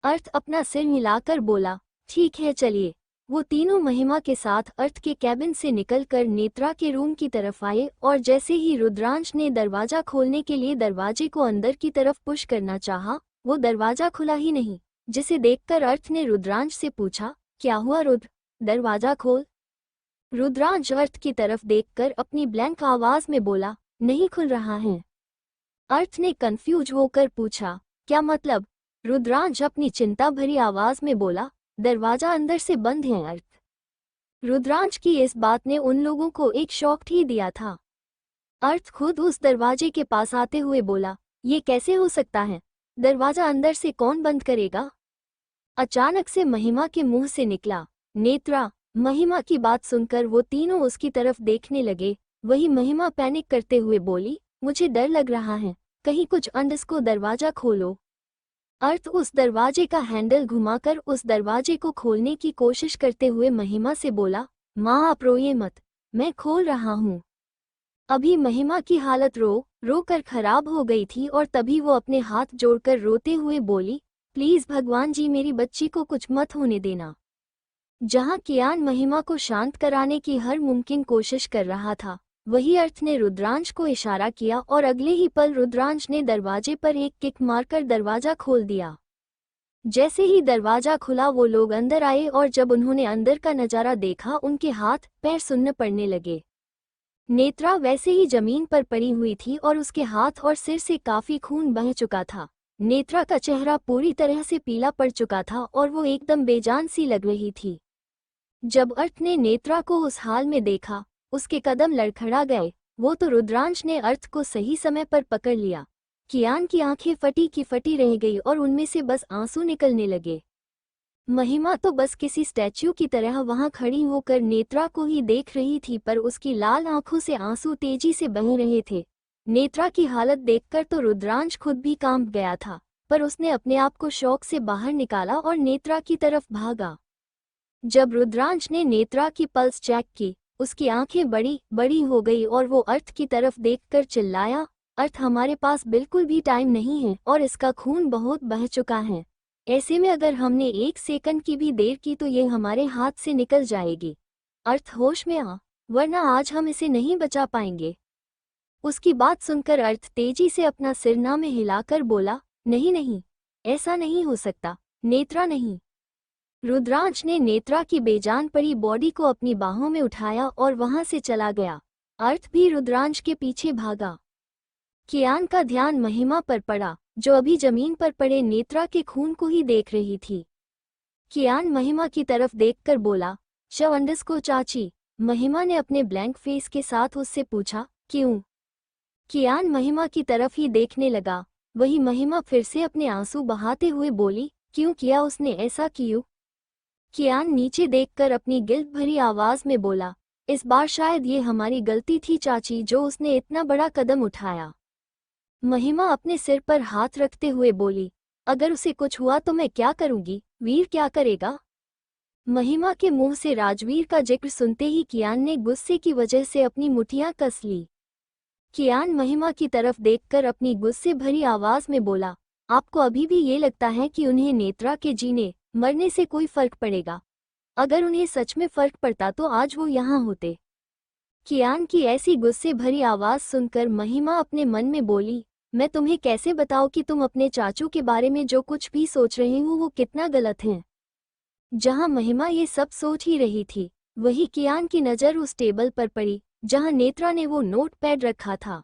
अर्थ अपना सिर हिलाकर बोला, ठीक है चलिए। वो तीनों महिमा के साथ अर्थ के कैबिन से निकलकर नेत्रा के रूम की तरफ आए और जैसे ही रुद्रांश ने दरवाजा खोलने के लिए दरवाजे को अंदर की तरफ पुश करना चाहा, वो दरवाजा खुला ही नहीं, जिसे देखकर अर्थ ने रुद्रांश से पूछा, क्या हुआ रुद्र, दरवाजा खोल। रुद्रांश अर्थ की तरफ देखकर अपनी ब्लैंक आवाज में बोला, नहीं खुल रहा है। अर्थ ने कंफ्यूज होकर पूछा, क्या मतलब? रुद्रांश अपनी चिंता भरी आवाज में बोला, दरवाजा अंदर से बंद है अर्थ। रुद्रांश की इस बात ने उन लोगों को एक शॉक ही दिया था। अर्थ खुद उस दरवाजे के पास आते हुए बोला, ये कैसे हो सकता है? दरवाजा अंदर से कौन बंद करेगा? अचानक से महिमा के मुंह से निकला, नेत्रा। महिमा की बात सुनकर वो तीनों उसकी तरफ देखने लगे। वही महिमा पैनिक करते हुए बोली, मुझे डर लग रहा है, कहीं कुछ अंडस्को दरवाजा खोलो। अर्थ उस दरवाजे का हैंडल घुमाकर उस दरवाजे को खोलने की कोशिश करते हुए महिमा से बोला, माँ आप रोइए मत, मैं खोल रहा हूँ। अभी महिमा की हालत रो कर खराब हो गई थी और तभी वो अपने हाथ जोड़कर रोते हुए बोली, प्लीज भगवान जी मेरी बच्ची को कुछ मत होने देना। जहाँ कियान महिमा को शांत कराने की हर मुमकिन कोशिश कर रहा था, वही अर्थ ने रुद्रांश को इशारा किया और अगले ही पल रुद्रांश ने दरवाजे पर एक किक मारकर दरवाजा खोल दिया। जैसे ही दरवाजा खुला वो लोग अंदर आए और जब उन्होंने अंदर का नजारा देखा उनके हाथ पैर सुन्न पड़ने लगे। नेत्रा वैसे ही जमीन पर पड़ी हुई थी और उसके हाथ और सिर से काफी खून बह चुका था। नेत्रा का चेहरा पूरी तरह से पीला पड़ चुका था और वो एकदम बेजान सी लग रही थी। जब अर्थ ने नेत्रा को उस हाल में देखा, उसके कदम लड़खड़ा गए। वो तो रुद्रांश ने अर्थ को सही समय पर पकड़ लिया। कियान की आंखें फटी की फटी रह गई और उनमें से बस आंसू निकलने लगे। महिमा तो बस किसी स्टैच्यू की तरह वहां खड़ी होकर नेत्रा को ही देख रही थी, पर उसकी लाल आंखों से आंसू तेजी से बह रहे थे। नेत्रा की हालत देखकर तो रुद्रांश खुद भी कांप गया था, पर उसने अपने आप को शौक से बाहर निकाला और नेत्रा की तरफ भागा। जब रुद्रांश ने नेत्रा की पल्स चेक की, उसकी आंखें बड़ी बड़ी हो गई और वो अर्थ की तरफ देखकर चिल्लाया, अर्थ, हमारे पास बिल्कुल भी टाइम नहीं है और इसका खून बहुत बह चुका है। ऐसे में अगर हमने 1 सेकंड की भी देर की तो ये हमारे हाथ से निकल जाएगी। अर्थ, होश में आ, वरना आज हम इसे नहीं बचा पाएंगे। उसकी बात सुनकर अर्थ तेजी से अपना सिरना में हिलाकर बोला, नहीं नहीं, ऐसा नहीं हो सकता, नेत्रा नहीं। रुद्रांश ने नेत्रा की बेजान पड़ी बॉडी को अपनी बाहों में उठाया और वहां से चला गया। अर्थ भी रुद्रांश के पीछे भागा। कियान का ध्यान महिमा पर पड़ा, जो अभी जमीन पर पड़े नेत्रा के खून को ही देख रही थी। कियान महिमा की तरफ देखकर बोला, शवंडस को चाची। महिमा ने अपने ब्लैंक फेस के साथ उससे पूछा, क्यों? कियान महिमा की तरफ ही देखने लगा। वही महिमा फिर से अपने आंसू बहाते हुए बोली, क्यों किया उसने ऐसा, क्यों? कियान नीचे देखकर अपनी गिल्ट भरी आवाज में बोला, इस बार शायद ये हमारी गलती थी चाची, जो उसने इतना बड़ा कदम उठाया। महिमा अपने सिर पर हाथ रखते हुए बोली, अगर उसे कुछ हुआ तो मैं क्या करूंगी, वीर क्या करेगा? महिमा के मुंह से राजवीर का जिक्र सुनते ही कियान ने गुस्से की वजह से अपनी मुठियां कस ली। कियान महिमा की तरफ देखकर अपनी गुस्से भरी आवाज में बोला, आपको अभी भी ये लगता है कि उन्हें नेत्रा के जीने मरने से कोई फर्क पड़ेगा? अगर उन्हें सच में फर्क पड़ता तो आज वो यहाँ होते। कियान की ऐसी गुस्से भरी आवाज सुनकर महिमा अपने मन में बोली, मैं तुम्हें कैसे बताऊं कि तुम अपने चाचू के बारे में जो कुछ भी सोच रहे हो वो कितना गलत है। जहां महिमा ये सब सोच ही रही थी, वही कियान की नज़र उस टेबल पर पड़ी जहां नेत्रा ने वो नोटपैड रखा था।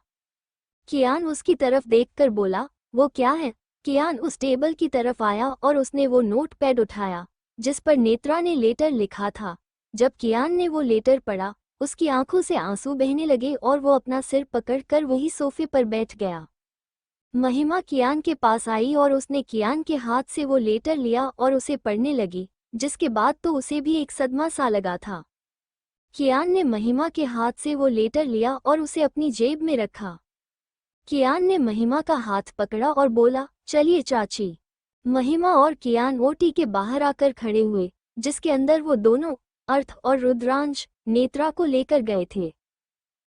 कियान उसकी तरफ देखकर बोला, वो क्या है? कियान उस टेबल की तरफ आया और उसने वो नोटपैड उठाया जिस पर नेत्रा ने लेटर लिखा था। जब कियान ने वो लेटर पढ़ा, उसकी आंखों से आंसू बहने लगे और वो अपना सिर पकड़कर वही सोफे पर बैठ गया। महिमा कियान के पास आई और उसने कियान के हाथ से वो लेटर लिया और उसे पढ़ने लगी, जिसके बाद तो उसे भी एक सदमा सा लगा था। कियान ने महिमा के हाथ से वो लेटर लिया और उसे अपनी जेब में रखा। कियान ने महिमा का हाथ पकड़ा और बोला, चलिए चाची। महिमा और कियान ओटी के बाहर आकर खड़े हुए, जिसके अंदर वो दोनों, अर्थ और रुद्रांश, नेत्रा को लेकर गए थे।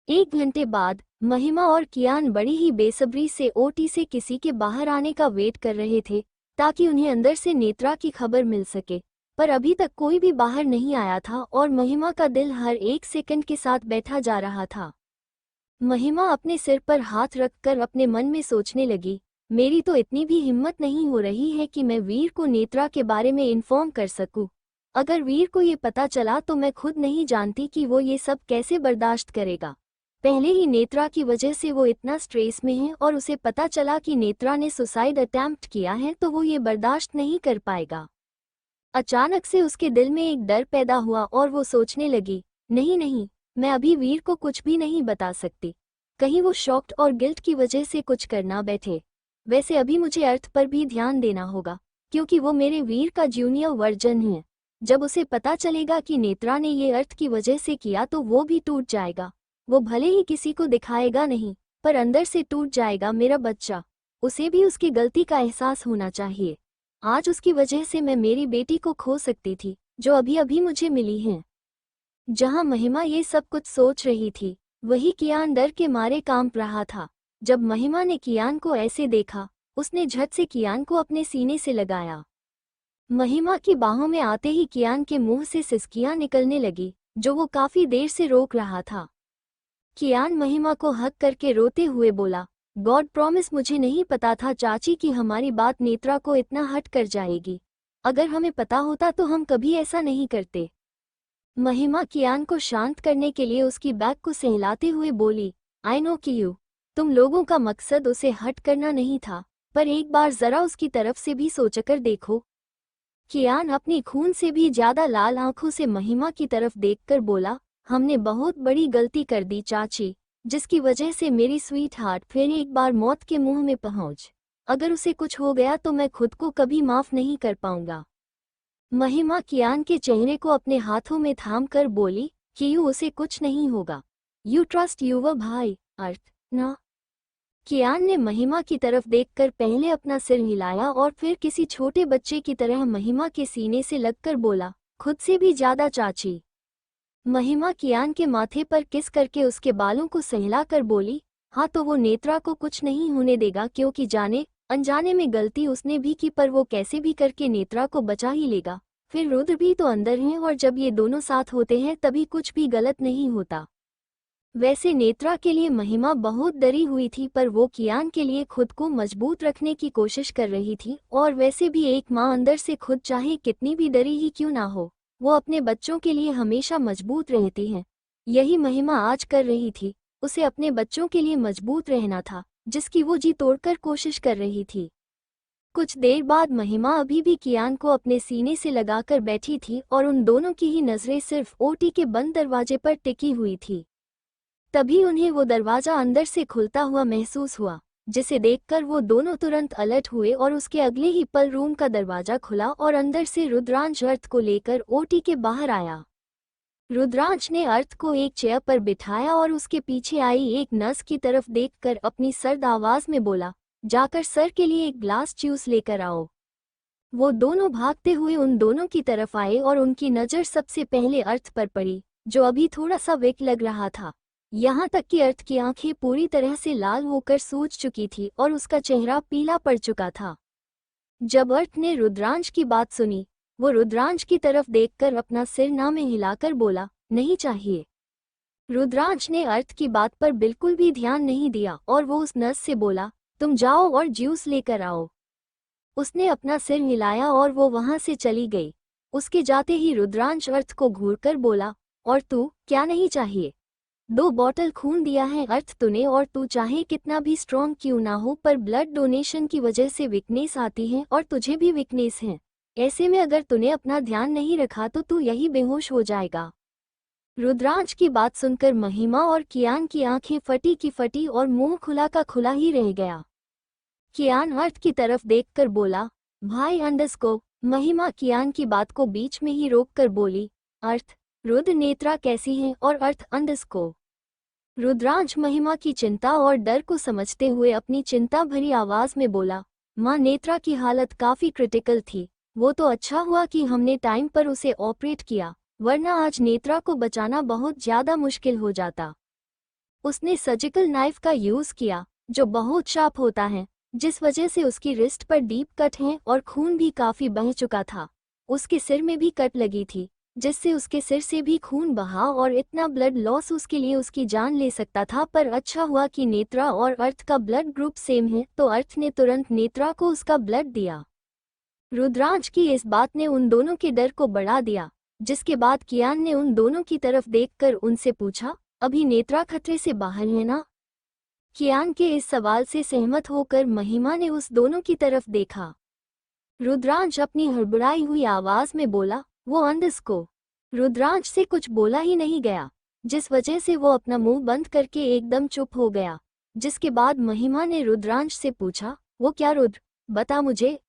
1 घंटे बाद महिमा और कियान बड़ी ही बेसब्री से ओटी से किसी के बाहर आने का वेट कर रहे थे, ताकि उन्हें अंदर से नेत्रा की खबर मिल सके। पर अभी तक कोई भी बाहर नहीं आया था और महिमा का दिल हर 1 सेकंड के साथ बैठा जा रहा था। महिमा अपने सिर पर हाथ रखकर अपने मन में सोचने लगी, मेरी तो इतनी भी हिम्मत नहीं हो रही है कि मैं वीर को नेत्रा के बारे में इन्फॉर्म कर सकूं। अगर वीर को ये पता चला तो मैं खुद नहीं जानती कि वो ये सब कैसे बर्दाश्त करेगा। पहले ही नेत्रा की वजह से वो इतना स्ट्रेस में है और उसे पता चला कि नेत्रा ने सुसाइड अटेम्प्ट किया है तो वो ये बर्दाश्त नहीं कर पाएगा। अचानक से उसके दिल में एक डर पैदा हुआ और वो सोचने लगी, नहीं नहीं, मैं अभी वीर को कुछ भी नहीं बता सकती, कहीं वो शॉक्ड और गिल्ट की वजह से कुछ करना बैठे। वैसे अभी मुझे अर्थ पर भी ध्यान देना होगा, क्योंकि वो मेरे वीर का जूनियर वर्जन है। जब उसे पता चलेगा कि नेत्रा ने ये अर्थ की वजह से किया तो वो भी टूट जाएगा। वो भले ही किसी को दिखाएगा नहीं, पर अंदर से टूट जाएगा मेरा बच्चा। उसे भी उसकी गलती का एहसास होना चाहिए। आज उसकी वजह से मैं मेरी बेटी को खो सकती थी, जो अभी अभी मुझे मिली है। जहां महिमा ये सब कुछ सोच रही थी, वही कियान डर के मारे कांप रहा था। जब महिमा ने कियान को ऐसे देखा, उसने झट से कियान को अपने सीने से लगाया। महिमा की बाहों में आते ही कियान के मुंह से सिसकियां निकलने लगी, जो वो काफी देर से रोक रहा था। कियान महिमा को हक करके रोते हुए बोला, गॉड प्रॉमिस, मुझे नहीं पता था चाची कि हमारी बात नेत्रा को इतना हट कर जाएगी। अगर हमें पता होता तो हम कभी ऐसा नहीं करते। महिमा कियान को शांत करने के लिए उसकी बैग को सहलाते हुए बोली, आई नो कि तुम लोगों का मकसद उसे हट करना नहीं था, पर एक बार जरा उसकी तरफ से भी सोचकर देखो। कियान अपनी खून से भी ज्यादा लाल आंखों से महिमा की तरफ देखकर बोला, हमने बहुत बड़ी गलती कर दी चाची, जिसकी वजह से मेरी स्वीट हार्ट फिर एक बार मौत के मुंह में पहुंच। अगर उसे कुछ हो गया तो मैं खुद को कभी माफ नहीं कर पाऊंगा। महिमा कियान के चेहरे को अपने हाथों में थाम कर बोली कि उसे कुछ नहीं होगा। यू ट्रस्ट युवा भाई, अर्थ ना। कियान ने महिमा की तरफ देखकर पहले अपना सिर हिलाया और फिर किसी छोटे बच्चे की तरह महिमा के सीने से लगकर बोला, खुद से भी ज्यादा चाची। महिमा कियान के माथे पर किस करके उसके बालों को सहलाकर बोली, हाँ तो वो नेत्रा को कुछ नहीं होने देगा, क्योंकि जाने अनजाने में गलती उसने भी की, पर वो कैसे भी करके नेत्रा को बचा ही लेगा। फिर रुद्र भी तो अंदर हैं और जब ये दोनों साथ होते हैं तभी कुछ भी गलत नहीं होता। वैसे नेत्रा के लिए महिमा बहुत डरी हुई थी, पर वो कियान के लिए खुद को मजबूत रखने की कोशिश कर रही थी। और वैसे भी एक माँ अंदर से खुद चाहे कितनी भी डरी ही क्यों ना हो, वो अपने बच्चों के लिए हमेशा मजबूत रहती है। यही महिमा आज कर रही थी। उसे अपने बच्चों के लिए मजबूत रहना था, जिसकी वो जी तोड़कर कोशिश कर रही थी। कुछ देर बाद महिमा अभी भी कियान को अपने सीने से लगाकर बैठी थी और उन दोनों की ही नजरें सिर्फ ओटी के बंद दरवाजे पर टिकी हुई थी। तभी उन्हें वो दरवाजा अंदर से खुलता हुआ महसूस हुआ, जिसे देखकर वो दोनों तुरंत अलर्ट हुए और उसके अगले ही पल रूम का दरवाजा खुला और अंदर से रुद्रांश अर्थ को लेकर ओटी के बाहर आया। रुद्रांश ने अर्थ को एक चेयर पर बिठाया और उसके पीछे आई एक नर्स की तरफ देखकर अपनी सर्द आवाज में बोला, जाकर सर के लिए एक ग्लास जूस लेकर आओ। वो दोनों भागते हुए उन दोनों की तरफ आए और उनकी नज़र सबसे पहले अर्थ पर पड़ी, जो अभी थोड़ा सा वीक लग रहा था। यहाँ तक कि अर्थ की आंखें पूरी तरह से लाल होकर सूज चुकी थी और उसका चेहरा पीला पड़ चुका था। जब अर्थ ने रुद्रांश की बात सुनी, वो रुद्रांश की तरफ देखकर अपना सिर ना में हिलाकर बोला, नहीं चाहिए। रुद्रांश ने अर्थ की बात पर बिल्कुल भी ध्यान नहीं दिया और वो उस नर्स से बोला, तुम जाओ और जूस लेकर आओ। उसने अपना सिर हिलाया और वो वहां से चली गई। उसके जाते ही रुद्रांश अर्थ को घूरकर बोला, और तू, क्या नहीं चाहिए? 2 बॉटल खून दिया है अर्थ तूने, और तू चाहे कितना भी स्ट्रॉन्ग क्यों ना हो, पर ब्लड डोनेशन की वजह से वीकनेस आती है और तुझे भी वीकनेस है। ऐसे में अगर तूने अपना ध्यान नहीं रखा तो तू यही बेहोश हो जाएगा। रुद्रांश की बात सुनकर महिमा और कियान की आंखें फटी की फटी और मुंह खुला का खुला ही रह गया। कियान अर्थ की तरफ देखकर बोला, भाई अंडरस्को। महिमा कियान की बात को बीच में ही रोककर बोली, अर्थ, रुद्र नेत्रा कैसी हैं? और अर्थ अंडरस्को। रुद्रांश महिमा की चिंता और डर को समझते हुए अपनी चिंता भरी आवाज में बोला, माँ नेत्रा की हालत काफी क्रिटिकल थी। वो तो अच्छा हुआ कि हमने टाइम पर उसे ऑपरेट किया, वरना आज नेत्रा को बचाना बहुत ज्यादा मुश्किल हो जाता। उसने सर्जिकल नाइफ का यूज किया, जो बहुत शार्प होता है, जिस वजह से उसकी रिस्ट पर डीप कट है और खून भी काफी बह चुका था। उसके सिर में भी कट लगी थी, जिससे उसके सिर से भी खून बहा और इतना ब्लड लॉस उसके लिए उसकी जान ले सकता था। पर अच्छा हुआ कि नेत्रा और अर्थ का ब्लड ग्रुप सेम है, तो अर्थ ने तुरंत नेत्रा को उसका ब्लड दिया। रुद्रांश की इस बात ने उन दोनों के डर को बढ़ा दिया, जिसके बाद कियान ने उन दोनों की तरफ देखकर उनसे पूछा, अभी नेत्रा खतरे से बाहर है ना? कियान के इस सवाल से सहमत होकर महिमा ने उस दोनों की तरफ देखा। रुद्रांश अपनी हड़बड़ाई हुई आवाज में बोला, वो अंडरस्को। रुद्रांश से कुछ बोला ही नहीं गया, जिस वजह से वो अपना मुंह बंद करके एकदम चुप हो गया। जिसके बाद महिमा ने रुद्रांश से पूछा, वो क्या रुद्र, बता मुझे।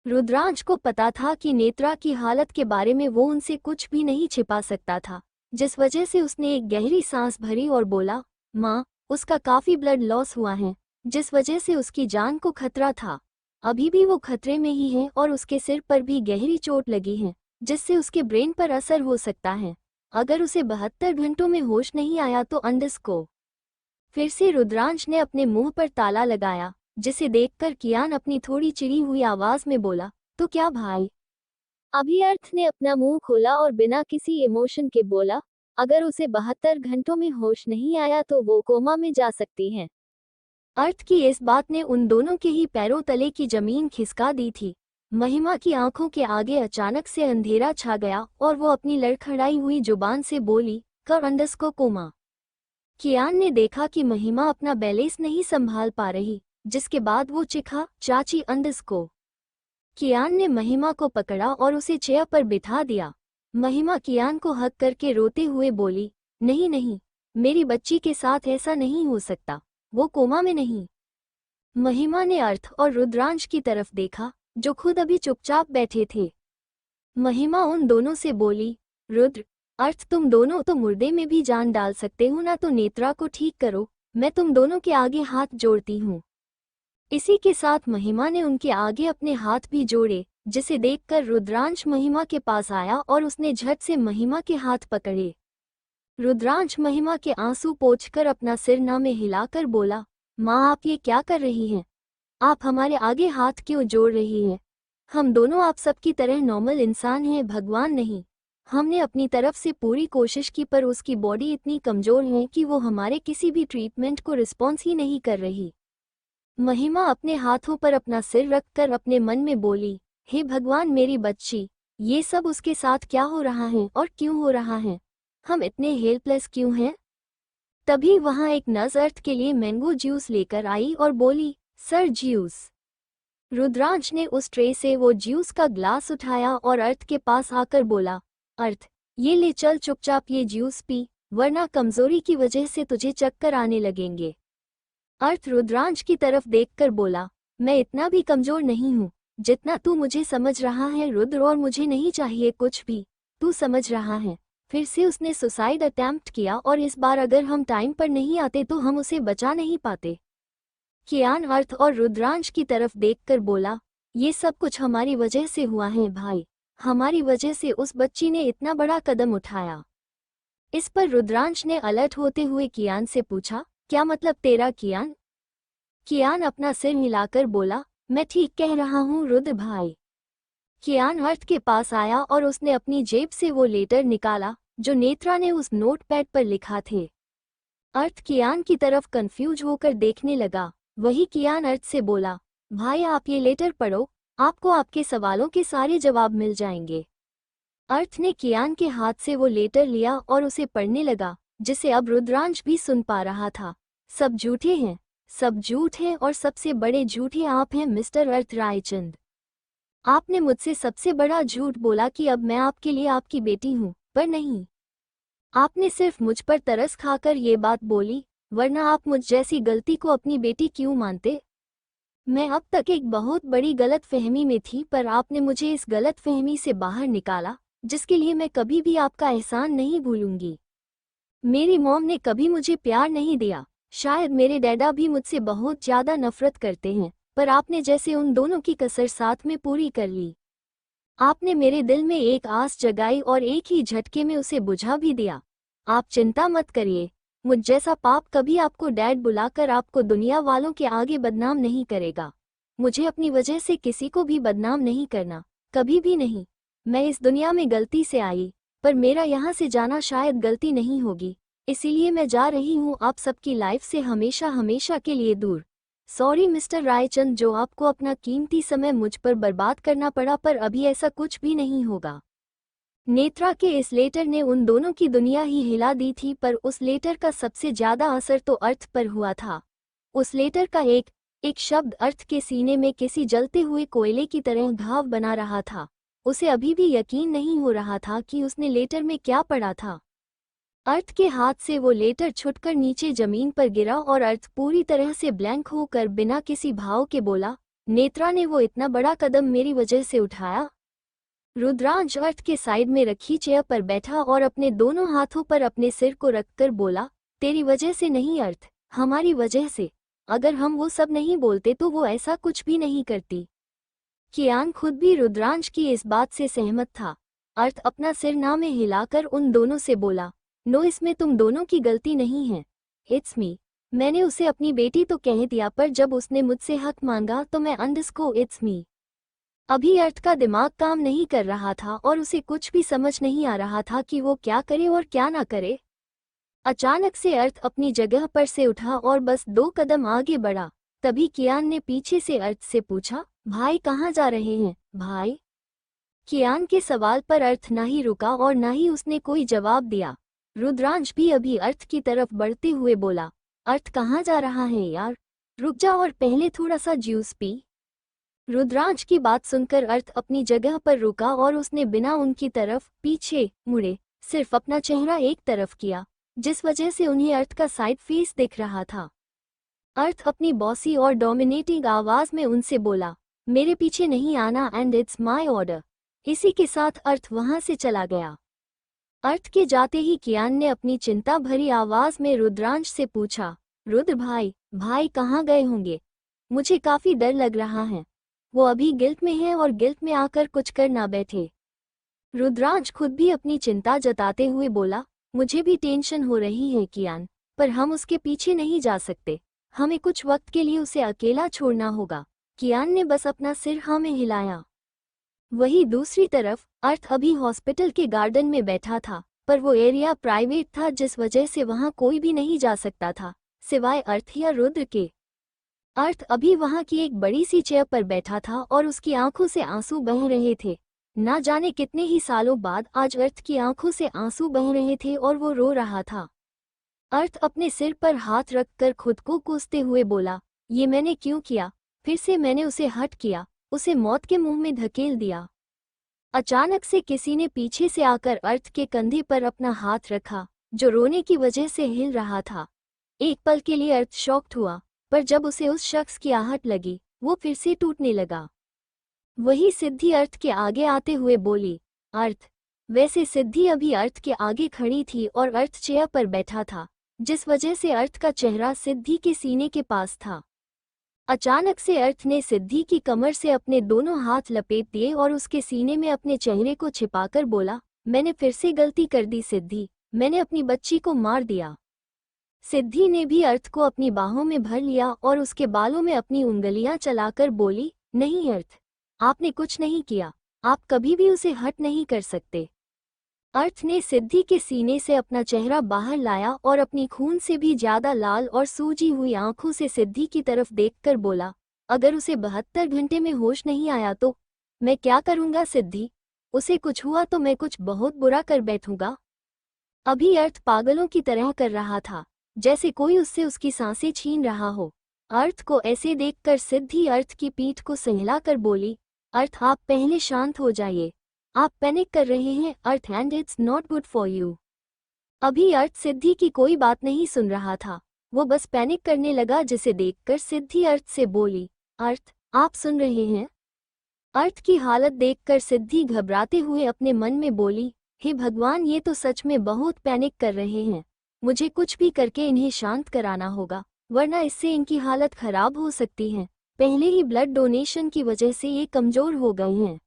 रुद्रांश को पता था कि नेत्रा की हालत के बारे में वो उनसे कुछ भी नहीं छिपा सकता था, जिस वजह से उसने एक गहरी सांस भरी और बोला, माँ, उसका काफी ब्लड लॉस हुआ है, जिस वजह से उसकी जान को खतरा था। अभी भी वो खतरे में ही है और उसके सिर पर भी गहरी चोट लगी है, जिससे उसके ब्रेन पर असर हो सकता है। अगर उसे 72 घंटों में होश नहीं आया तो अंडरस्को। फिर से रुद्रांश ने अपने मुंह पर ताला लगाया, जिसे देखकर कियान अपनी थोड़ी चिड़ी हुई आवाज में बोला, तो क्या भाई? अभी अर्थ ने अपना मुंह खोला और बिना किसी इमोशन के बोला, अगर उसे 72 घंटों में होश नहीं आया तो वो कोमा में जा सकती है। अर्थ की इस बात ने उन दोनों के ही पैरों तले की जमीन खिसका दी थी। महिमा की आंखों के आगे अचानक से अंधेरा छा गया और वो अपनी लड़खड़ाई हुई जुबान से बोली, कर अंडस को कोमा। कियान ने देखा कि महिमा अपना बैलेंस नहीं संभाल पा रही, जिसके बाद वो चिखा, चाची अंडस को। कियान ने महिमा को पकड़ा और उसे चेयर पर बिठा दिया। महिमा कियान को हक करके रोते हुए बोली, नहीं नहीं, मेरी बच्ची के साथ ऐसा नहीं हो सकता, वो कोमा में नहीं। महिमा ने अर्थ और रुद्रांश की तरफ देखा, जो खुद अभी चुपचाप बैठे थे। महिमा उन दोनों से बोली, रुद्र, अर्थ, तुम दोनों तो मुर्दे में भी जान डाल सकते हो ना, तो नेत्रा को ठीक करो, मैं तुम दोनों के आगे हाथ जोड़ती हूँ। इसी के साथ महिमा ने उनके आगे अपने हाथ भी जोड़े, जिसे देखकर रुद्रांश महिमा के पास आया और उसने झट से महिमा के हाथ पकड़े। रुद्रांश महिमा के आंसू पोंछकर अपना सिर ना में हिलाकर बोला, माँ, आप ये क्या कर रही हैं? आप हमारे आगे हाथ क्यों जोड़ रही हैं? हम दोनों आप सबकी तरह नॉर्मल इंसान हैं, भगवान नहीं। हमने अपनी तरफ से पूरी कोशिश की, पर उसकी बॉडी इतनी कमजोर है कि वो हमारे किसी भी ट्रीटमेंट को रिस्पॉन्स ही नहीं कर रही। महिमा अपने हाथों पर अपना सिर रखकर अपने मन में बोली, हे भगवान, मेरी बच्ची, ये सब उसके साथ क्या हो रहा है और क्यों हो रहा है? हम इतने हेल्पलेस क्यों हैं? तभी वहां एक नर्स अर्थ के लिए मैंगो जूस लेकर आई और बोली, सर, जूस। रुद्रांश ने उस ट्रे से वो जूस का ग्लास उठाया और अर्थ के पास आकर बोला, अर्थ, ये ले, चल चुपचाप ये जूस पी, वरना कमजोरी की वजह से तुझे चक्कर आने लगेंगे। अर्थ रुद्रांश की तरफ देखकर बोला, मैं इतना भी कमजोर नहीं हूँ जितना तू मुझे समझ रहा है रुद्र, और मुझे नहीं चाहिए कुछ भी, तू समझ रहा है। फिर से उसने सुसाइड अटेम्प्ट किया और इस बार अगर हम टाइम पर नहीं आते तो हम उसे बचा नहीं पाते। कियान अर्थ और रुद्रांश की तरफ देखकर बोला, ये सब कुछ हमारी वजह से हुआ है भाई, हमारी वजह से उस बच्ची ने इतना बड़ा कदम उठाया। इस पर रुद्रांश ने अलर्ट होते हुए कियान से पूछा, क्या मतलब तेरा कियान? कियान अपना सिर हिलाकर बोला, मैं ठीक कह रहा हूँ रुद्र भाई। कियान अर्थ के पास आया और उसने अपनी जेब से वो लेटर निकाला जो नेत्रा ने उस नोटपैड पर लिखा थे। अर्थ कियान की तरफ कंफ्यूज होकर देखने लगा। वही कियान अर्थ से बोला, भाई, आप ये लेटर पढ़ो, आपको आपके सवालों के सारे जवाब मिल जाएंगे। अर्थ ने कियान के हाथ से वो लेटर लिया और उसे पढ़ने लगा, जिसे अब रुद्रांश भी सुन पा रहा था। सब झूठे हैं, सब झूठ हैं, और सबसे बड़े झूठे आप हैं मिस्टर अर्थ रायचंद। आपने मुझसे सबसे बड़ा झूठ बोला कि अब मैं आपके लिए आपकी बेटी हूँ, पर नहीं। आपने सिर्फ मुझ पर तरस खाकर ये बात बोली, वरना आप मुझ जैसी गलती को अपनी बेटी क्यों मानते? मैं अब तक एक बहुत बड़ी गलत फहमी में थी, पर आपने मुझे इस गलत फहमी से बाहर निकाला, जिसके लिए मैं कभी भी आपका एहसान नहीं भूलूंगी। मेरी मॉम ने कभी मुझे प्यार नहीं दिया, शायद मेरे डैडा भी मुझसे बहुत ज़्यादा नफरत करते हैं, पर आपने जैसे उन दोनों की कसर साथ में पूरी कर ली। आपने मेरे दिल में एक आस जगाई और एक ही झटके में उसे बुझा भी दिया। आप चिंता मत करिए, मुझ जैसा पाप कभी आपको डैड बुलाकर आपको दुनिया वालों के आगे बदनाम नहीं करेगा। मुझे अपनी वजह से किसी को भी बदनाम नहीं करना, कभी भी नहीं। मैं इस दुनिया में गलती से आई, पर मेरा यहाँ से जाना शायद गलती नहीं होगी, इसीलिए मैं जा रही हूँ आप सबकी लाइफ से हमेशा हमेशा के लिए दूर। सॉरी मिस्टर रायचंद, जो आपको अपना कीमती समय मुझ पर बर्बाद करना पड़ा, पर अभी ऐसा कुछ भी नहीं होगा। नेत्रा के इस लेटर ने उन दोनों की दुनिया ही हिला दी थी, पर उस लेटर का सबसे ज्यादा असर तो अर्थ पर हुआ था। उस लेटर का एक एक शब्द अर्थ के सीने में किसी जलते हुए कोयले की तरह घाव बना रहा था। उसे अभी भी यकीन नहीं हो रहा था कि उसने लेटर में क्या पढ़ा था। अर्थ के हाथ से वो लेटर छुटकर नीचे जमीन पर गिरा और अर्थ पूरी तरह से ब्लैंक होकर बिना किसी भाव के बोला, नेत्रा ने वो इतना बड़ा कदम मेरी वजह से उठाया? रुद्रांश अर्थ के साइड में रखी चेयर पर बैठा और अपने दोनों हाथों पर अपने सिर को रखकर बोला, तेरी वजह से नहीं अर्थ, हमारी वजह से। अगर हम वो सब नहीं बोलते तो वो ऐसा कुछ भी नहीं करती। कियान खुद भी रुद्रांश की इस बात से सहमत था। अर्थ अपना सिर ना में हिलाकर उन दोनों से बोला, नो, इसमें तुम दोनों की गलती नहीं है, इट्स मी। मैंने उसे अपनी बेटी तो कह दिया, पर जब उसने मुझसे हक मांगा तो मैं अंडरस्को इट्स मी। अभी अर्थ का दिमाग काम नहीं कर रहा था और उसे कुछ भी समझ नहीं आ रहा था कि वो क्या करे और क्या ना करे। अचानक से अर्थ अपनी जगह पर से उठा और बस 2 कदम आगे बढ़ा। तभी कियान ने पीछे से अर्थ से पूछा, भाई कहाँ जा रहे हैं भाई? कियान के सवाल पर अर्थ ना ही रुका और ना ही उसने कोई जवाब दिया। रुद्रांश भी अभी अर्थ की तरफ बढ़ते हुए बोला, अर्थ कहाँ जा रहा है यार? रुक जा और पहले थोड़ा सा जूस पी। रुद्रांश की बात सुनकर अर्थ अपनी जगह पर रुका और उसने बिना उनकी तरफ पीछे मुड़े सिर्फ अपना चेहरा एक तरफ किया, जिस वजह से उन्हें अर्थ का साइड फेस दिख रहा था। अर्थ अपनी बॉसी और डोमिनेटिंग आवाज में उनसे बोला, मेरे पीछे नहीं आना एंड इट्स माय ऑर्डर। इसी के साथ अर्थ वहां से चला गया। अर्थ के जाते ही कियान ने अपनी चिंता भरी आवाज में रुद्रांश से पूछा, रुद्र भाई कहाँ गए होंगे? मुझे काफी डर लग रहा है। वो अभी गिल्ट में है और गिल्ट में आकर कुछ कर ना बैठे। रुद्रांश खुद भी अपनी चिंता जताते हुए बोला, मुझे भी टेंशन हो रही है कियान, पर हम उसके पीछे नहीं जा सकते। हमें कुछ वक्त के लिए उसे अकेला छोड़ना होगा। कियान ने बस अपना सिर हाँ में हिलाया। वहीं दूसरी तरफ अर्थ अभी हॉस्पिटल के गार्डन में बैठा था, पर वो एरिया प्राइवेट था जिस वजह से वहां कोई भी नहीं जा सकता था सिवाय अर्थ या रुद्र के। अर्थ अभी वहां की एक बड़ी सी चेयर पर बैठा था और उसकी आंखों से आंसू बह रहे थे। ना जाने कितने ही सालों बाद आज अर्थ की आंखों से आंसू बह रहे थे और वो रो रहा था। अर्थ अपने सिर पर हाथ रखकर खुद को कोसते हुए बोला, ये मैंने क्यों किया? फिर से मैंने उसे हर्ट किया, उसे मौत के मुंह में धकेल दिया। अचानक से किसी ने पीछे से आकर अर्थ के कंधे पर अपना हाथ रखा, जो रोने की वजह से हिल रहा था। एक पल के लिए अर्थ शॉक्ड हुआ, पर जब उसे उस शख्स की आहट लगी, वो फिर से टूटने लगा। वही सिद्धि अर्थ के आगे आते हुए बोली, अर्थ। वैसे सिद्धि अभी अर्थ के आगे खड़ी थी और अर्थ चेयर पर बैठा था, जिस वजह से अर्थ का चेहरा सिद्धि के सीने के पास था। अचानक से अर्थ ने सिद्धि की कमर से अपने दोनों हाथ लपेट दिए और उसके सीने में अपने चेहरे को छिपाकर बोला, मैंने फिर से गलती कर दी सिद्धि, मैंने अपनी बच्ची को मार दिया। सिद्धि ने भी अर्थ को अपनी बाहों में भर लिया और उसके बालों में अपनी उंगलियां चलाकर बोली, नहीं अर्थ, आपने कुछ नहीं किया, आप कभी भी उसे हर्ट नहीं कर सकते। अर्थ ने सिद्धि के सीने से अपना चेहरा बाहर लाया और अपनी खून से भी ज्यादा लाल और सूजी हुई आंखों से सिद्धि की तरफ देखकर बोला, अगर उसे 72 घंटे में होश नहीं आया तो मैं क्या करूंगा सिद्धि? उसे कुछ हुआ तो मैं कुछ बहुत बुरा कर बैठूंगा। अभी अर्थ पागलों की तरह कर रहा था, जैसे कोई उससे उसकी सांसें छीन रहा हो। अर्थ को ऐसे देखकर सिद्धि अर्थ की पीठ को सहलाकर बोली, अर्थ आप पहले शांत हो जाइए, आप पैनिक कर रहे हैं earth and it's not good for you. अभी अर्थ सिद्धि की कोई बात नहीं सुन रहा था, वो बस पैनिक करने लगा, जिसे देखकर सिद्धि अर्थ से बोली, अर्थ आप सुन रहे हैं? अर्थ की हालत देखकर सिद्धि घबराते हुए अपने मन में बोली, हे भगवान, ये तो सच में बहुत पैनिक कर रहे हैं। मुझे कुछ भी करके इन्हें शांत कराना होगा, वरना इससे इनकी हालत खराब हो सकती है। पहले ही ब्लड डोनेशन की वजह से ये कमजोर हो गए हैं।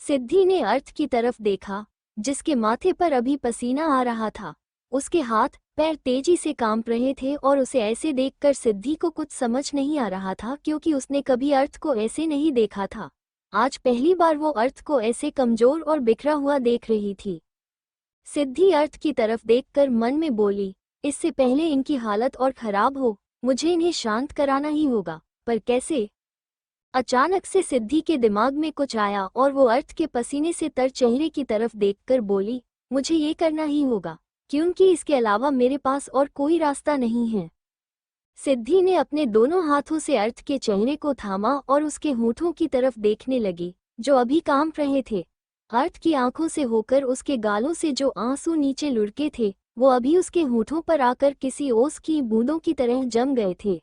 सिद्धि ने अर्थ की तरफ देखा, जिसके माथे पर अभी पसीना आ रहा था। उसके हाथ पैर तेजी से कांप रहे थे और उसे ऐसे देखकर सिद्धि को कुछ समझ नहीं आ रहा था, क्योंकि उसने कभी अर्थ को ऐसे नहीं देखा था। आज पहली बार वो अर्थ को ऐसे कमजोर और बिखरा हुआ देख रही थी। सिद्धि अर्थ की तरफ देखकर मन में बोली, इससे पहले इनकी हालत और खराब हो, मुझे इन्हें शांत कराना ही होगा, पर कैसे? अचानक से सिद्धि के दिमाग में कुछ आया और वो अर्थ के पसीने से तर चेहरे की तरफ देखकर बोली, मुझे ये करना ही होगा, क्योंकि इसके अलावा मेरे पास और कोई रास्ता नहीं है। सिद्धि ने अपने दोनों हाथों से अर्थ के चेहरे को थामा और उसके होठों की तरफ देखने लगी, जो अभी कांप रहे थे। अर्थ की आंखों से होकर उसके गालों से जो आंसू नीचे लुढ़के थे, वो अभी उसके होठों पर आकर किसी ओस की बूंदों की तरह जम गए थे।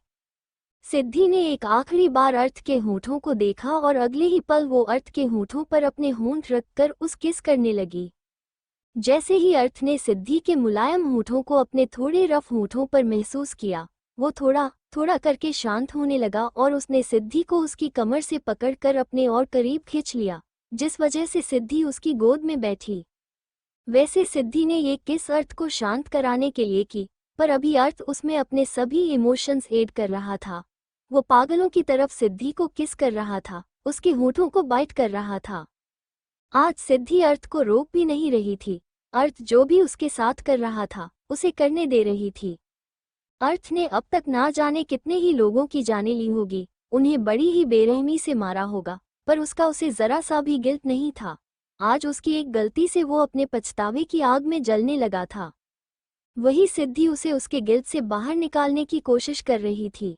सिद्धि ने एक आखिरी बार अर्थ के होठों को देखा और अगले ही पल वो अर्थ के होठों पर अपने होंठ रखकर उस किस करने लगी। जैसे ही अर्थ ने सिद्धि के मुलायम होठों को अपने थोड़े रफ होठों पर महसूस किया, वो थोड़ा थोड़ा करके शांत होने लगा और उसने सिद्धि को उसकी कमर से पकड़कर अपने और करीब खींच लिया, जिस वजह से सिद्धि उसकी गोद में बैठी। वैसे सिद्धि ने ये किस अर्थ को शांत कराने के लिए की, पर अभी अर्थ उसमें अपने सभी इमोशंस ऐड कर रहा था। वो पागलों की तरफ सिद्धि को किस कर रहा था, उसके होठों को बाइट कर रहा था। आज सिद्धि अर्थ को रोक भी नहीं रही थी। अर्थ जो भी उसके साथ कर रहा था, उसे करने दे रही थी। अर्थ ने अब तक ना जाने कितने ही लोगों की जानें ली होगी, उन्हें बड़ी ही बेरहमी से मारा होगा, पर उसका उसे जरा सा भी गिल्ट नहीं था। आज उसकी एक गलती से वो अपने पछतावे की आग में जलने लगा था। वही सिद्धि उसे उसके गिल्ट से बाहर निकालने की कोशिश कर रही थी।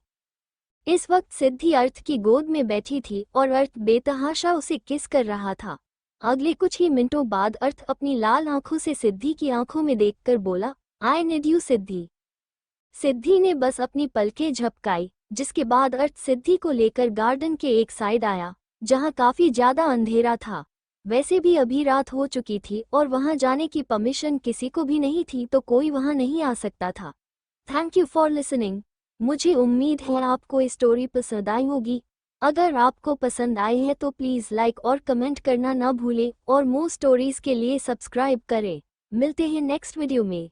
इस वक्त सिद्धि अर्थ की गोद में बैठी थी और अर्थ बेतहाशा उसे किस कर रहा था। अगले कुछ ही मिनटों बाद अर्थ अपनी लाल आंखों से सिद्धि की आंखों में देखकर बोला, आई नीड यू सिद्धि। सिद्धि ने बस अपनी पलकें झपकाई, जिसके बाद अर्थ सिद्धि को लेकर गार्डन के एक साइड आया, जहां काफी ज्यादा अंधेरा था। वैसे भी अभी रात हो चुकी थी और वहां जाने की परमिशन किसी को भी नहीं थी, तो कोई वहां नहीं आ सकता था। Thank you for listening. मुझे उम्मीद है आपको ये स्टोरी पसंद आई होगी। अगर आपको पसंद आई है तो प्लीज़ लाइक और कमेंट करना ना भूलें और मोर स्टोरीज के लिए सब्सक्राइब करें। मिलते हैं नेक्स्ट वीडियो में।